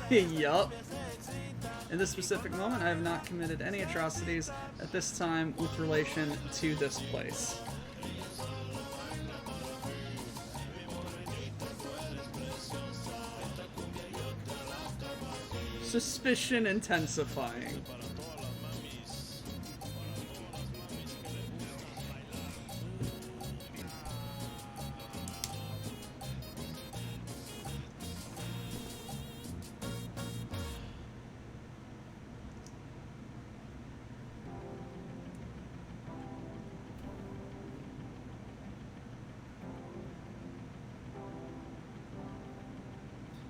Yup. In this specific moment, I have not committed any atrocities at this time with relation to this place. Suspicion intensifying.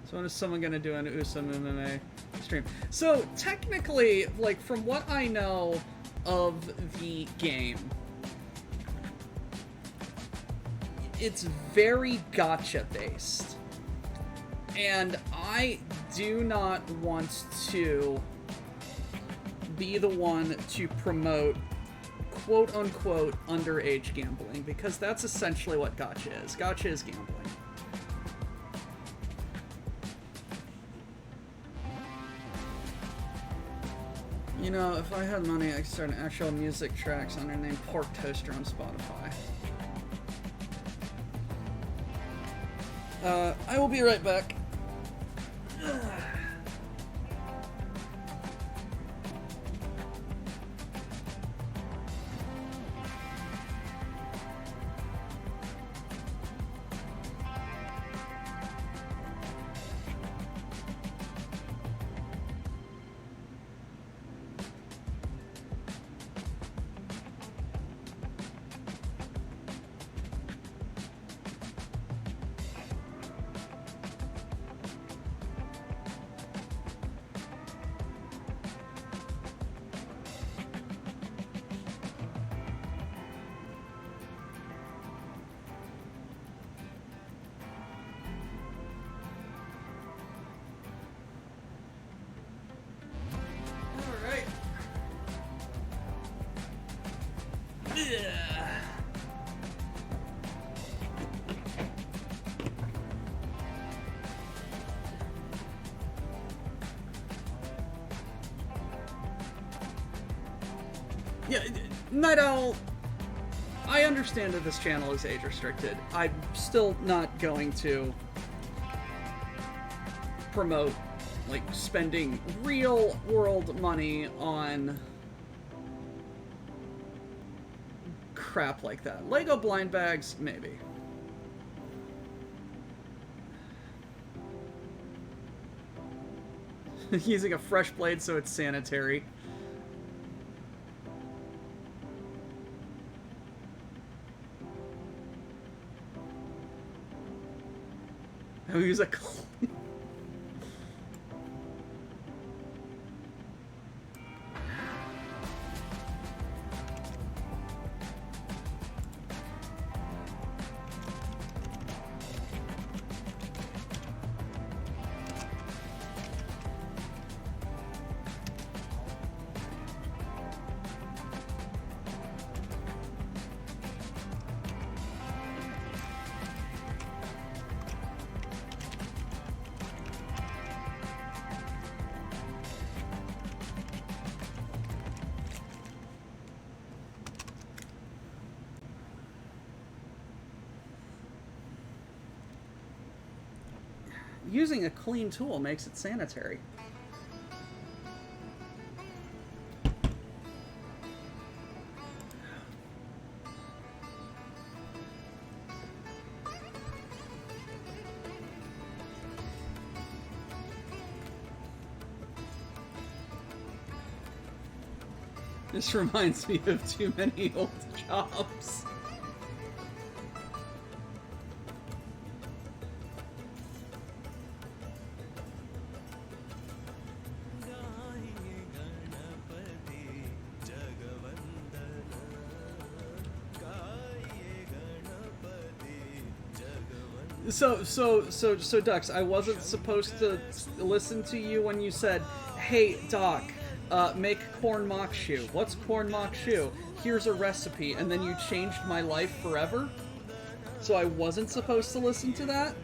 So when is someone gonna do an Usam MMA stream? So technically, like from what I know of the game, it's very gacha based. And I do not want to be the one to promote quote unquote underage gambling, because that's essentially what gacha is. Gacha is gambling. You know, if I had money, I could start an actual music tracks under the name Pork Toaster on Spotify. I will be right back. Yeah, Night Owl, I understand that this channel is age restricted. I'm still not going to promote, like, spending real world money on crap like that. Lego blind bags, maybe. Using a fresh blade so it's sanitary. I'll use a using a clean tool makes it sanitary. This reminds me of too many old jobs. So, Dux, I wasn't supposed to listen to you when you said, "Hey, Doc, make corn mock shoe." What's corn mock shoe? Here's a recipe, and then you changed my life forever? So I wasn't supposed to listen to that?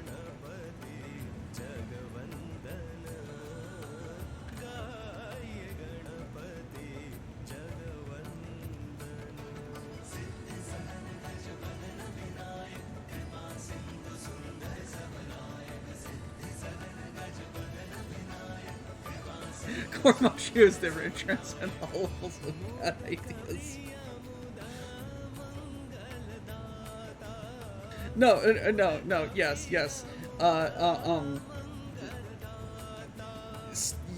Corn mock shoe is different. Transcend all levels of bad ideas. No, yes.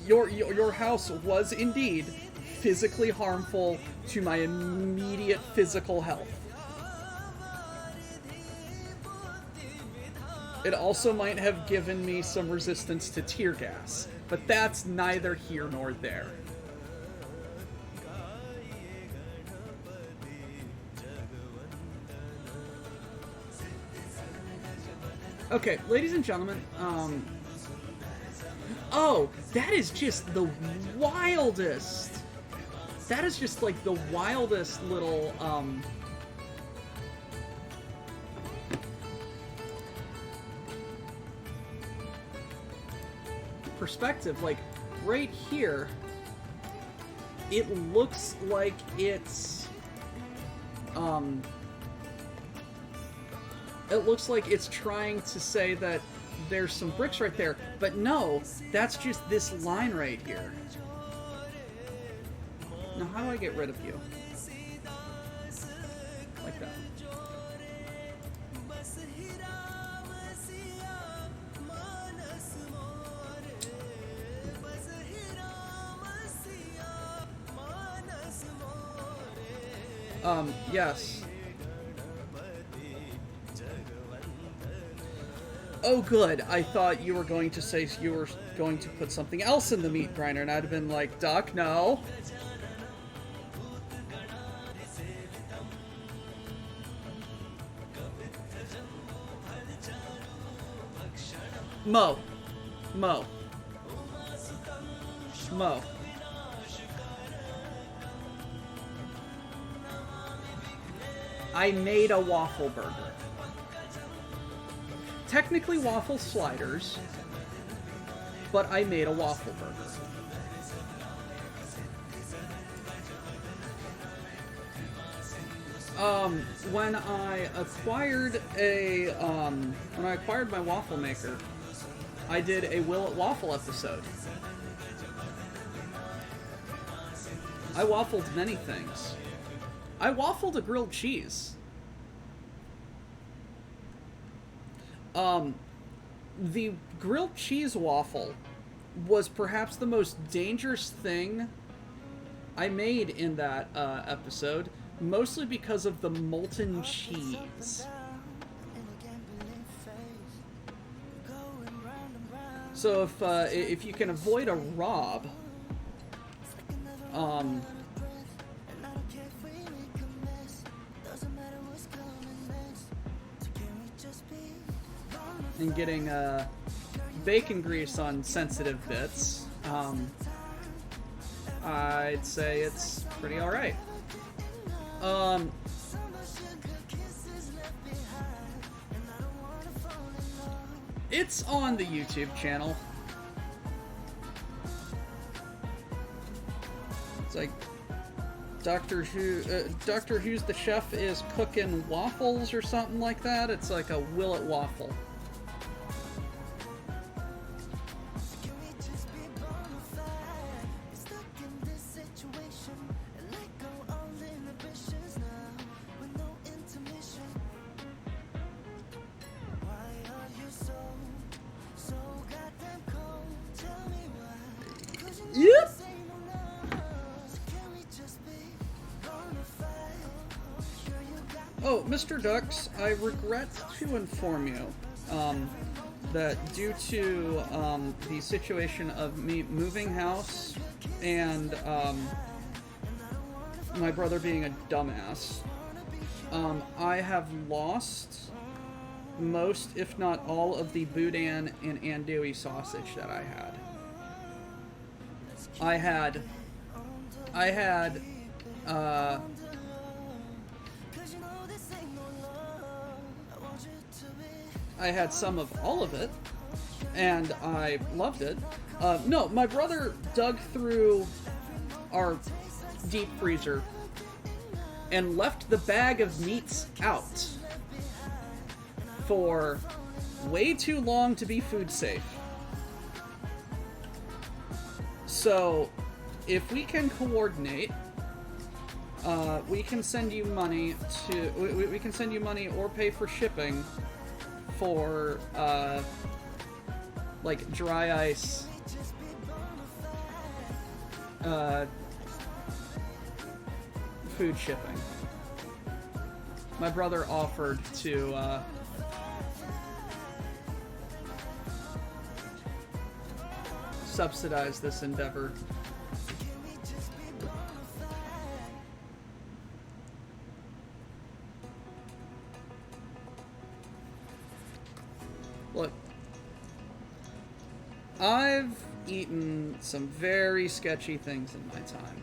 Your house was indeed physically harmful to my immediate physical health. It also might have given me some resistance to tear gas, but that's neither here nor there. Okay, ladies and gentlemen, oh, that is just the wildest. That is just like the wildest little, perspective. Like, right here, it looks like it's, it looks like it's trying to say that there's some bricks right there, but no, that's just this line right here. Now, how do I get rid of you? Like that. Yes. Oh, good. I thought you were going to say you were going to put something else in the meat grinder, and I'd have been like, Doc, no. Mo. I made a waffle burger. Technically waffle sliders, but I made a waffle burger. When I acquired my waffle maker, I did a Will It Waffle episode. I waffled many things. I waffled a grilled cheese. The grilled cheese waffle was perhaps the most dangerous thing I made in that episode, mostly because of the molten cheese. So if you can avoid a rob, and getting bacon grease on sensitive bits, I'd say it's pretty alright. It's on the YouTube channel. It's like Doctor Who's the chef is cooking waffles or something like that. It's like a Will It Waffle. Yep. Mr. Dux, I regret to inform you that due to the situation of me moving house and my brother being a dumbass, I have lost most, if not all, of the boudin and andouille sausage that I had. I had some of all of it, and I loved it. No, my brother dug through our deep freezer and left the bag of meats out for way too long to be food safe. So, if we can coordinate, we can send you money we can send you money or pay for shipping for like dry ice, food shipping. My brother offered to subsidize this endeavor. Look, I've eaten some very sketchy things in my time.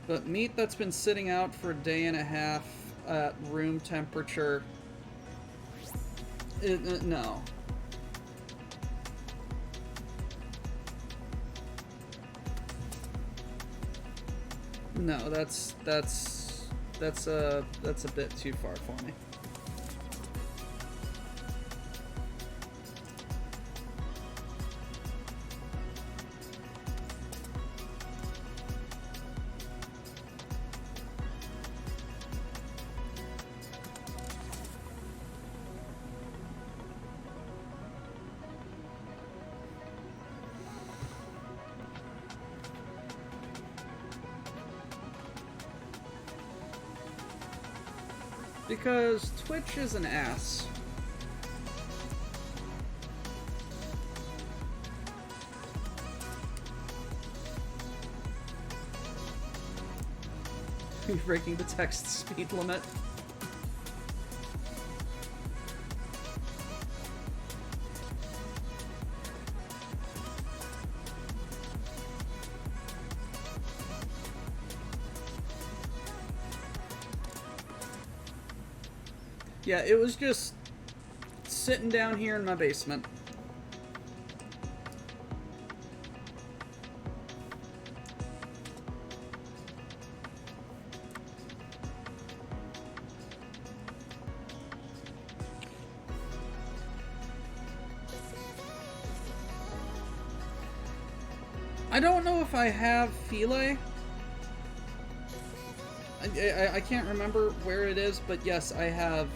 But meat that's been sitting out for a day and a half at room temperature, no. No, that's a bit too far for me. Because Twitch is an ass. You're breaking the text speed limit. Yeah, it was just sitting down here in my basement. I don't know if I have filet. I can't remember where it is, but yes, I have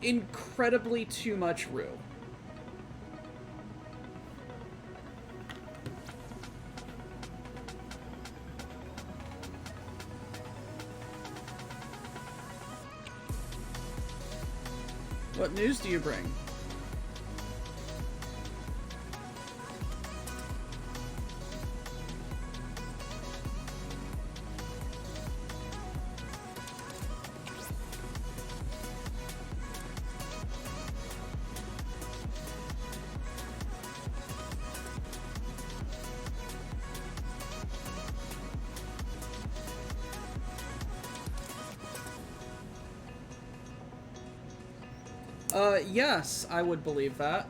incredibly too much roux. What news do you bring? Yes, I would believe that.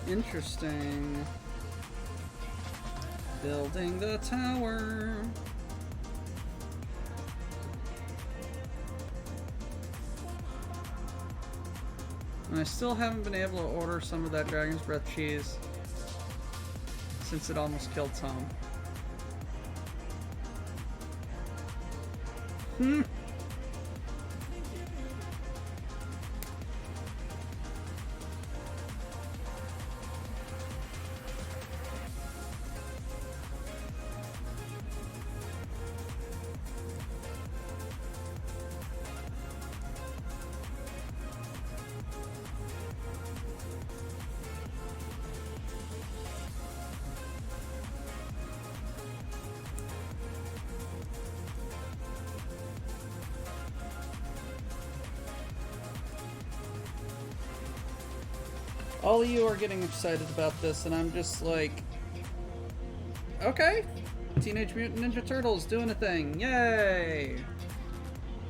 Interesting. Building the tower. And I still haven't been able to order some of that Dragon's Breath cheese since it almost killed Tom. All of you are getting excited about this, and I'm just like, okay, Teenage Mutant Ninja Turtles doing a thing, yay!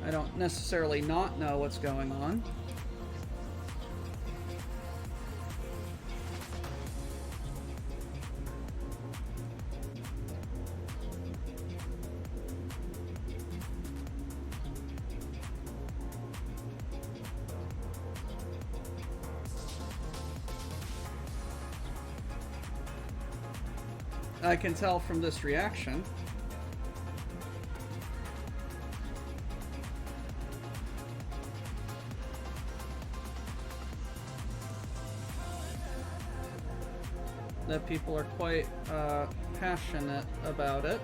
I don't necessarily not know what's going on. I can tell from this reaction. That people are quite passionate about it.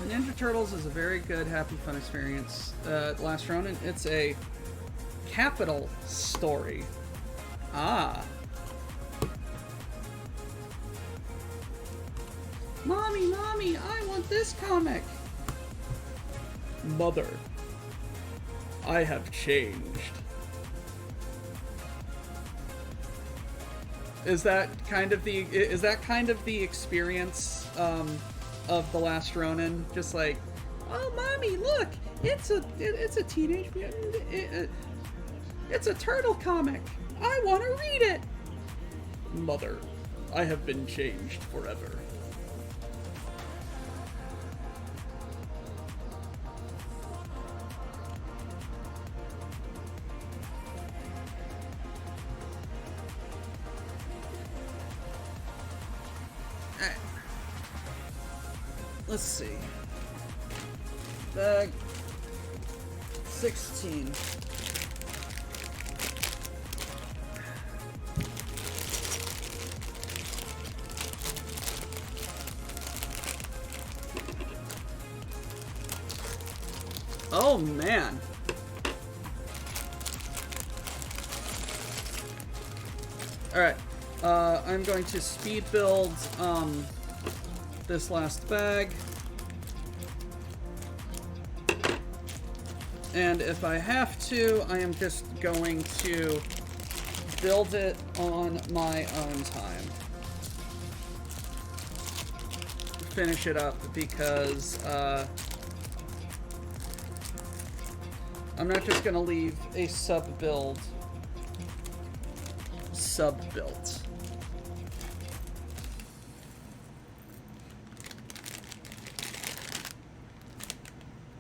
Ninja Turtles is a very good, happy, fun experience. Last Ronin, it's a capital story. Ah. Mommy, Mommy, I want this comic. Mother, I have changed. Is that kind of the experience of The Last Ronin? Just like, oh, Mommy, look, it's a Teenage Mutant, it's a turtle comic. I want to read it. Mother, I have been changed forever. Let's see. Bag 16. Oh man. All right. I'm going to speed build this last bag. And if I have to, I am just going to build it on my own time. Finish it up because I'm not just gonna leave a sub-built.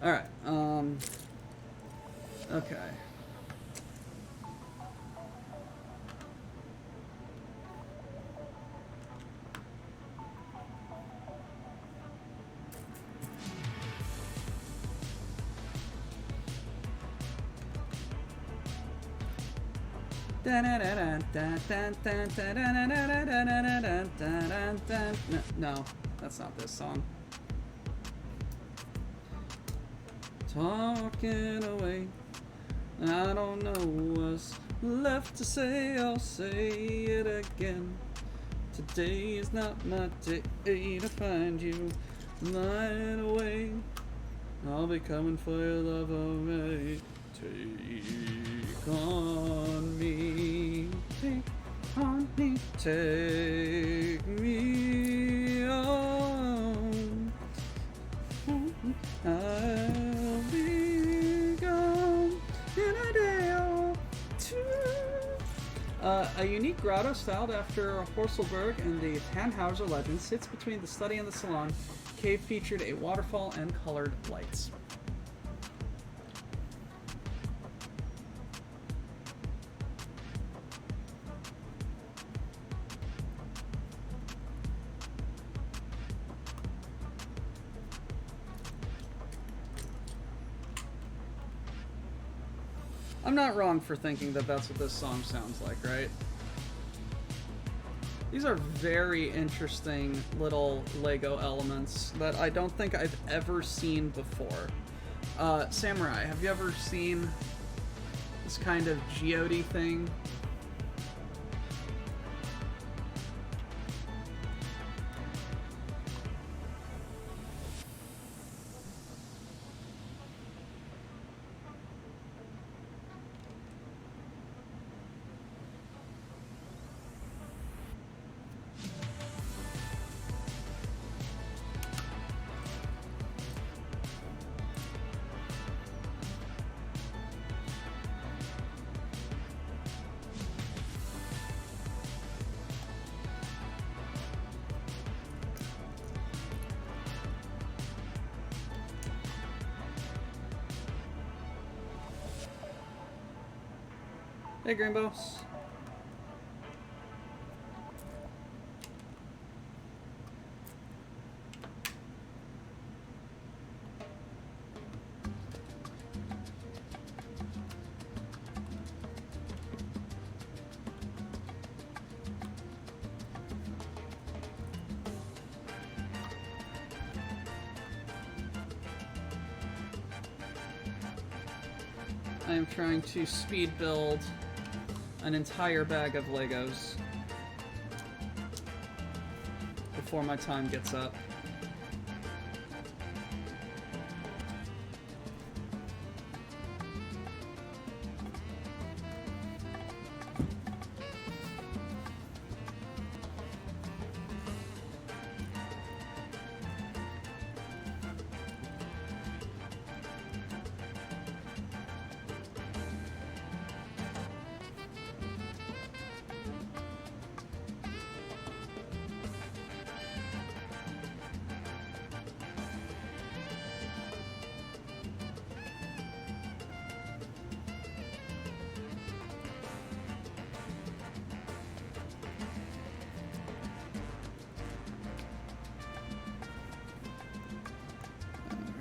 Alright, okay. No, that's not this song. Talking away, I don't know what's left to say, I'll say it again. Today is not my day to find you lying away. I'll be coming for your love, oh may take on me, take on me, take me on. I'll be gone in a day or two. A unique grotto styled after Horselberg and the Tannhauser legend sits between the study and the salon. Cave featured a waterfall and colored lights. I'm not wrong for thinking that that's what this song sounds like, right? These are very interesting little Lego elements that I don't think I've ever seen before. Samurai, have you ever seen this kind of geode thing? Hey, Greenbows. I am trying to speed build an entire bag of Legos before my time gets up.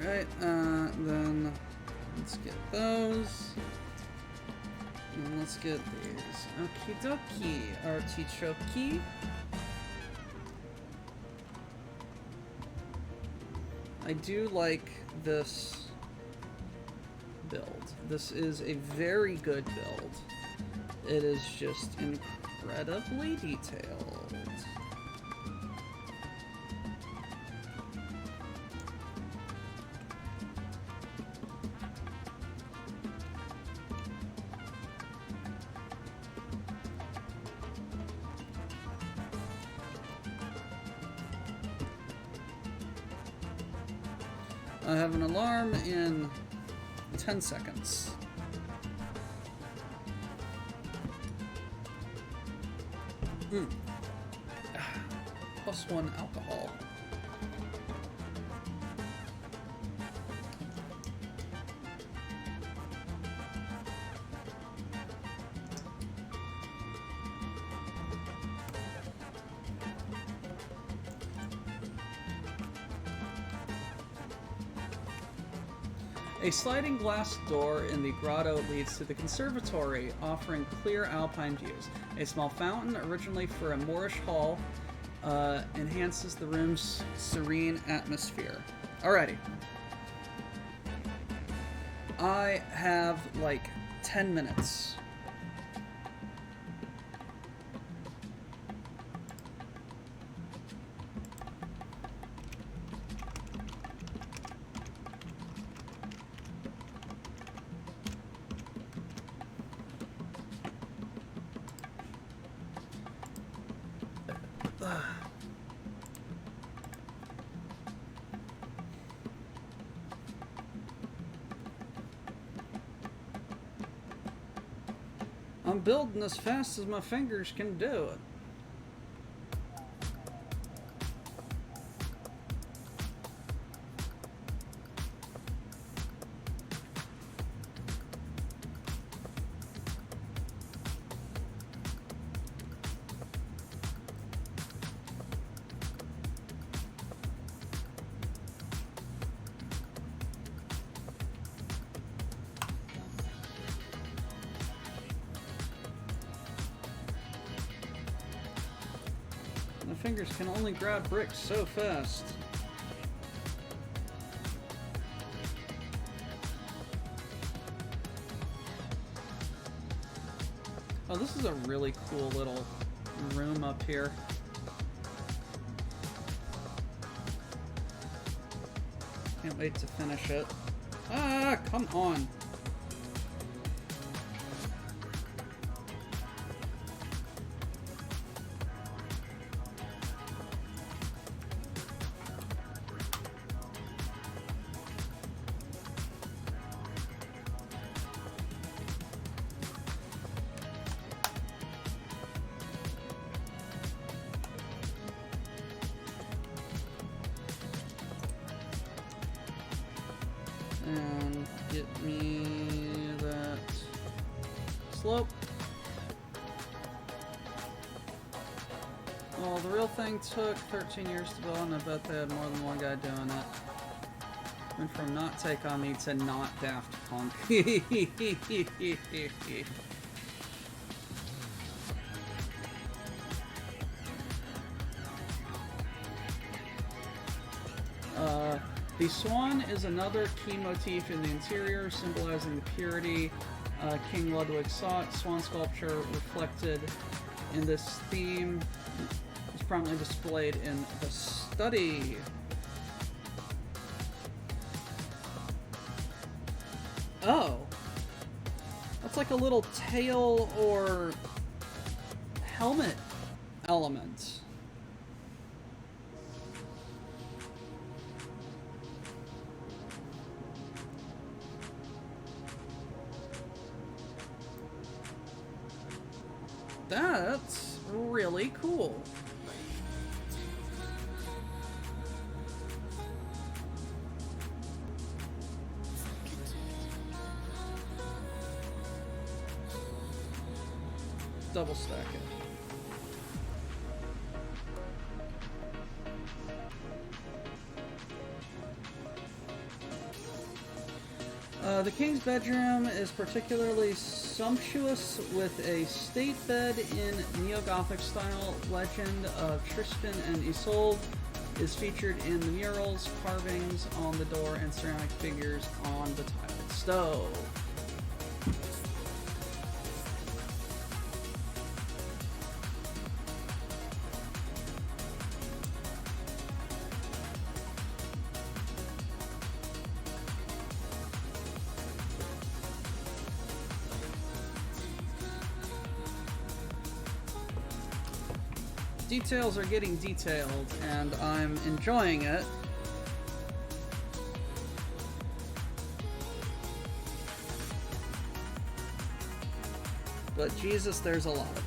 Alright, then let's get those. And let's get these. Okie dokie, artichoke. I do like this build. This is a very good build. It is just incredibly detailed. I have an alarm in 10 seconds. +1 alcohol. A sliding glass door in the grotto leads to the conservatory, offering clear alpine views. A small fountain, originally for a Moorish hall, enhances the room's serene atmosphere. Alrighty. I have like 10 minutes. I'm building as fast as my fingers can do it. My fingers can only grab bricks so fast. Oh, this is a really cool little room up here. Can't wait to finish it. Ah, come on. And get me that slope. Well, the real thing took 13 years to build, and I bet they had more than one guy doing it. Went from not Take On Me to not Daft Punk. The swan is another key motif in the interior, symbolizing the purity King Ludwig sought. Swan sculpture reflected in this theme is prominently displayed in the study. Oh. That's like a little tail or helmet element. That's really cool. Double stack it. The king's bedroom is particularly sumptuous with a state bed in Neo-Gothic style. Legend of Tristan and Isolde is featured in the murals, carvings on the door, and ceramic figures on the tiled stove. Details are getting detailed, and I'm enjoying it. But Jesus, there's a lot of it.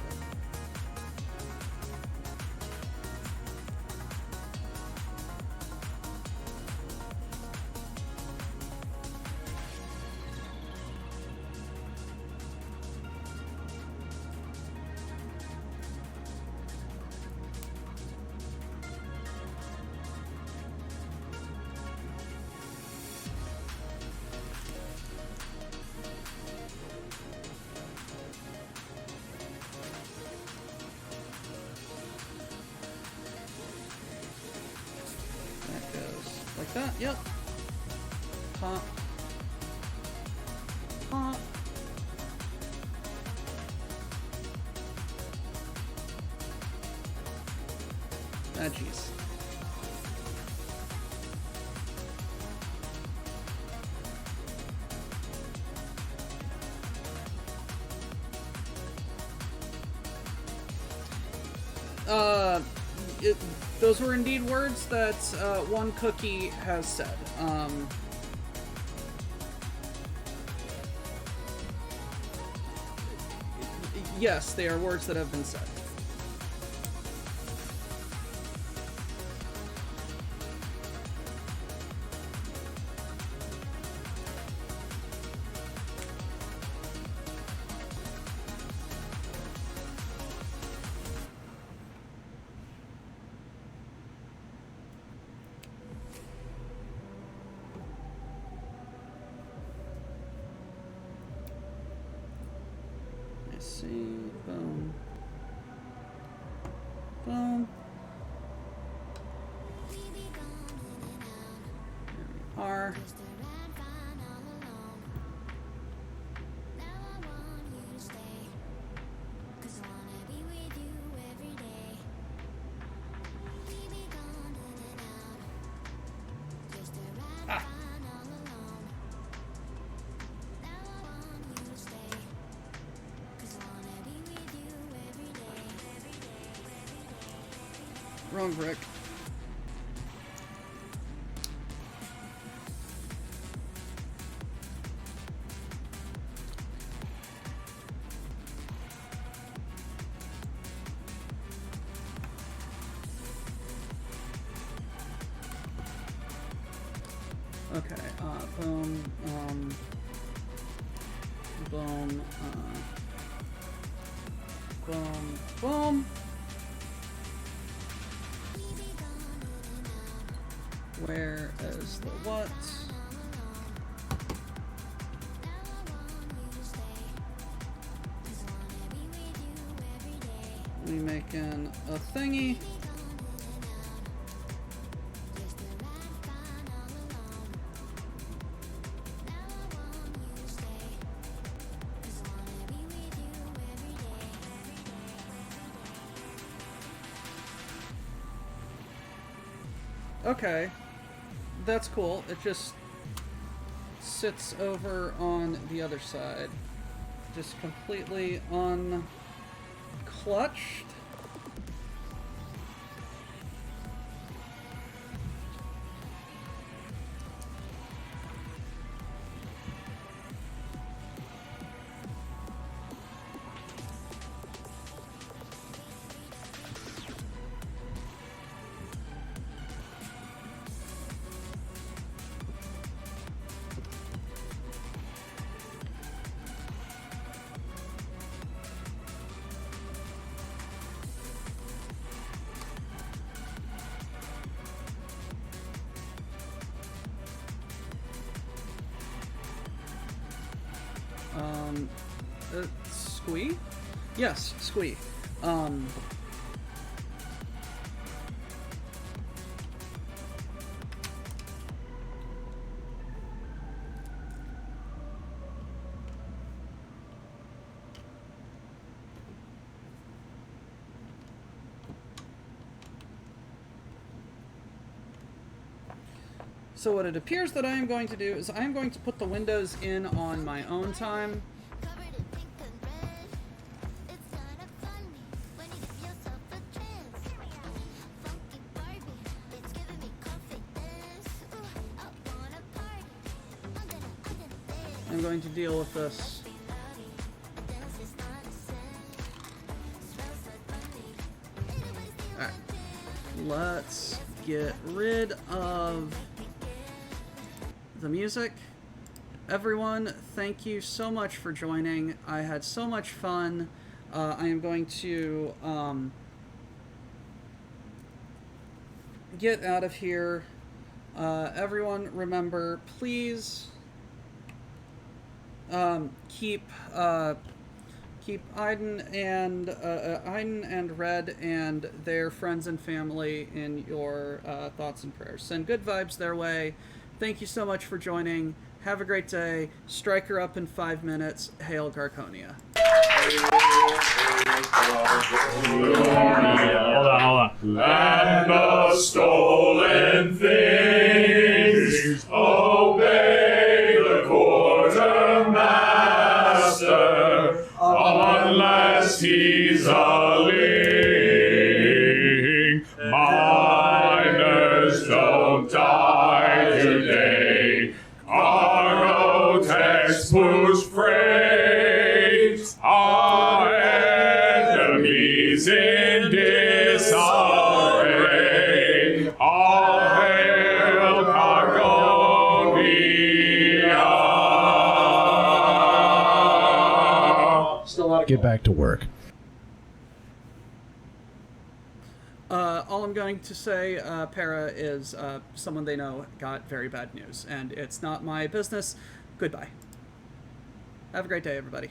Like that, yep. Pop. Pop. Ah, jeez. Those were indeed words that one cookie has said. Yes, they are words that have been said. Let's see. Boom. Boom. There we are. Ah. Wrong brick. Okay, boom, boom, boom, boom. Where is the what? We making a thingy. Okay, that's cool. It just sits over on the other side. Just completely unclutched. Squee? Yes, squee. So what it appears that I am going to do is I am going to put the windows in on my own time. I'm going to deal with this. Alright. Let's get rid of the music. Everyone, thank you so much for joining. I had so much fun. I am going to get out of here. Everyone, remember, please keep Aiden and Red and their friends and family in your thoughts and prayers. Send good vibes their way. Thank you so much for joining. Have a great day. Strike her up in 5 minutes. Hail Garconia. Hold on. Land of stolen things, obey the quartermaster, unless he's a ling. Miners don't die today. Cargo text push freight. He's in disarray. All hail Cargonia. Get back to work. All I'm going to say, Para, is someone they know got very bad news, and it's not my business. Goodbye. Have a great day, everybody.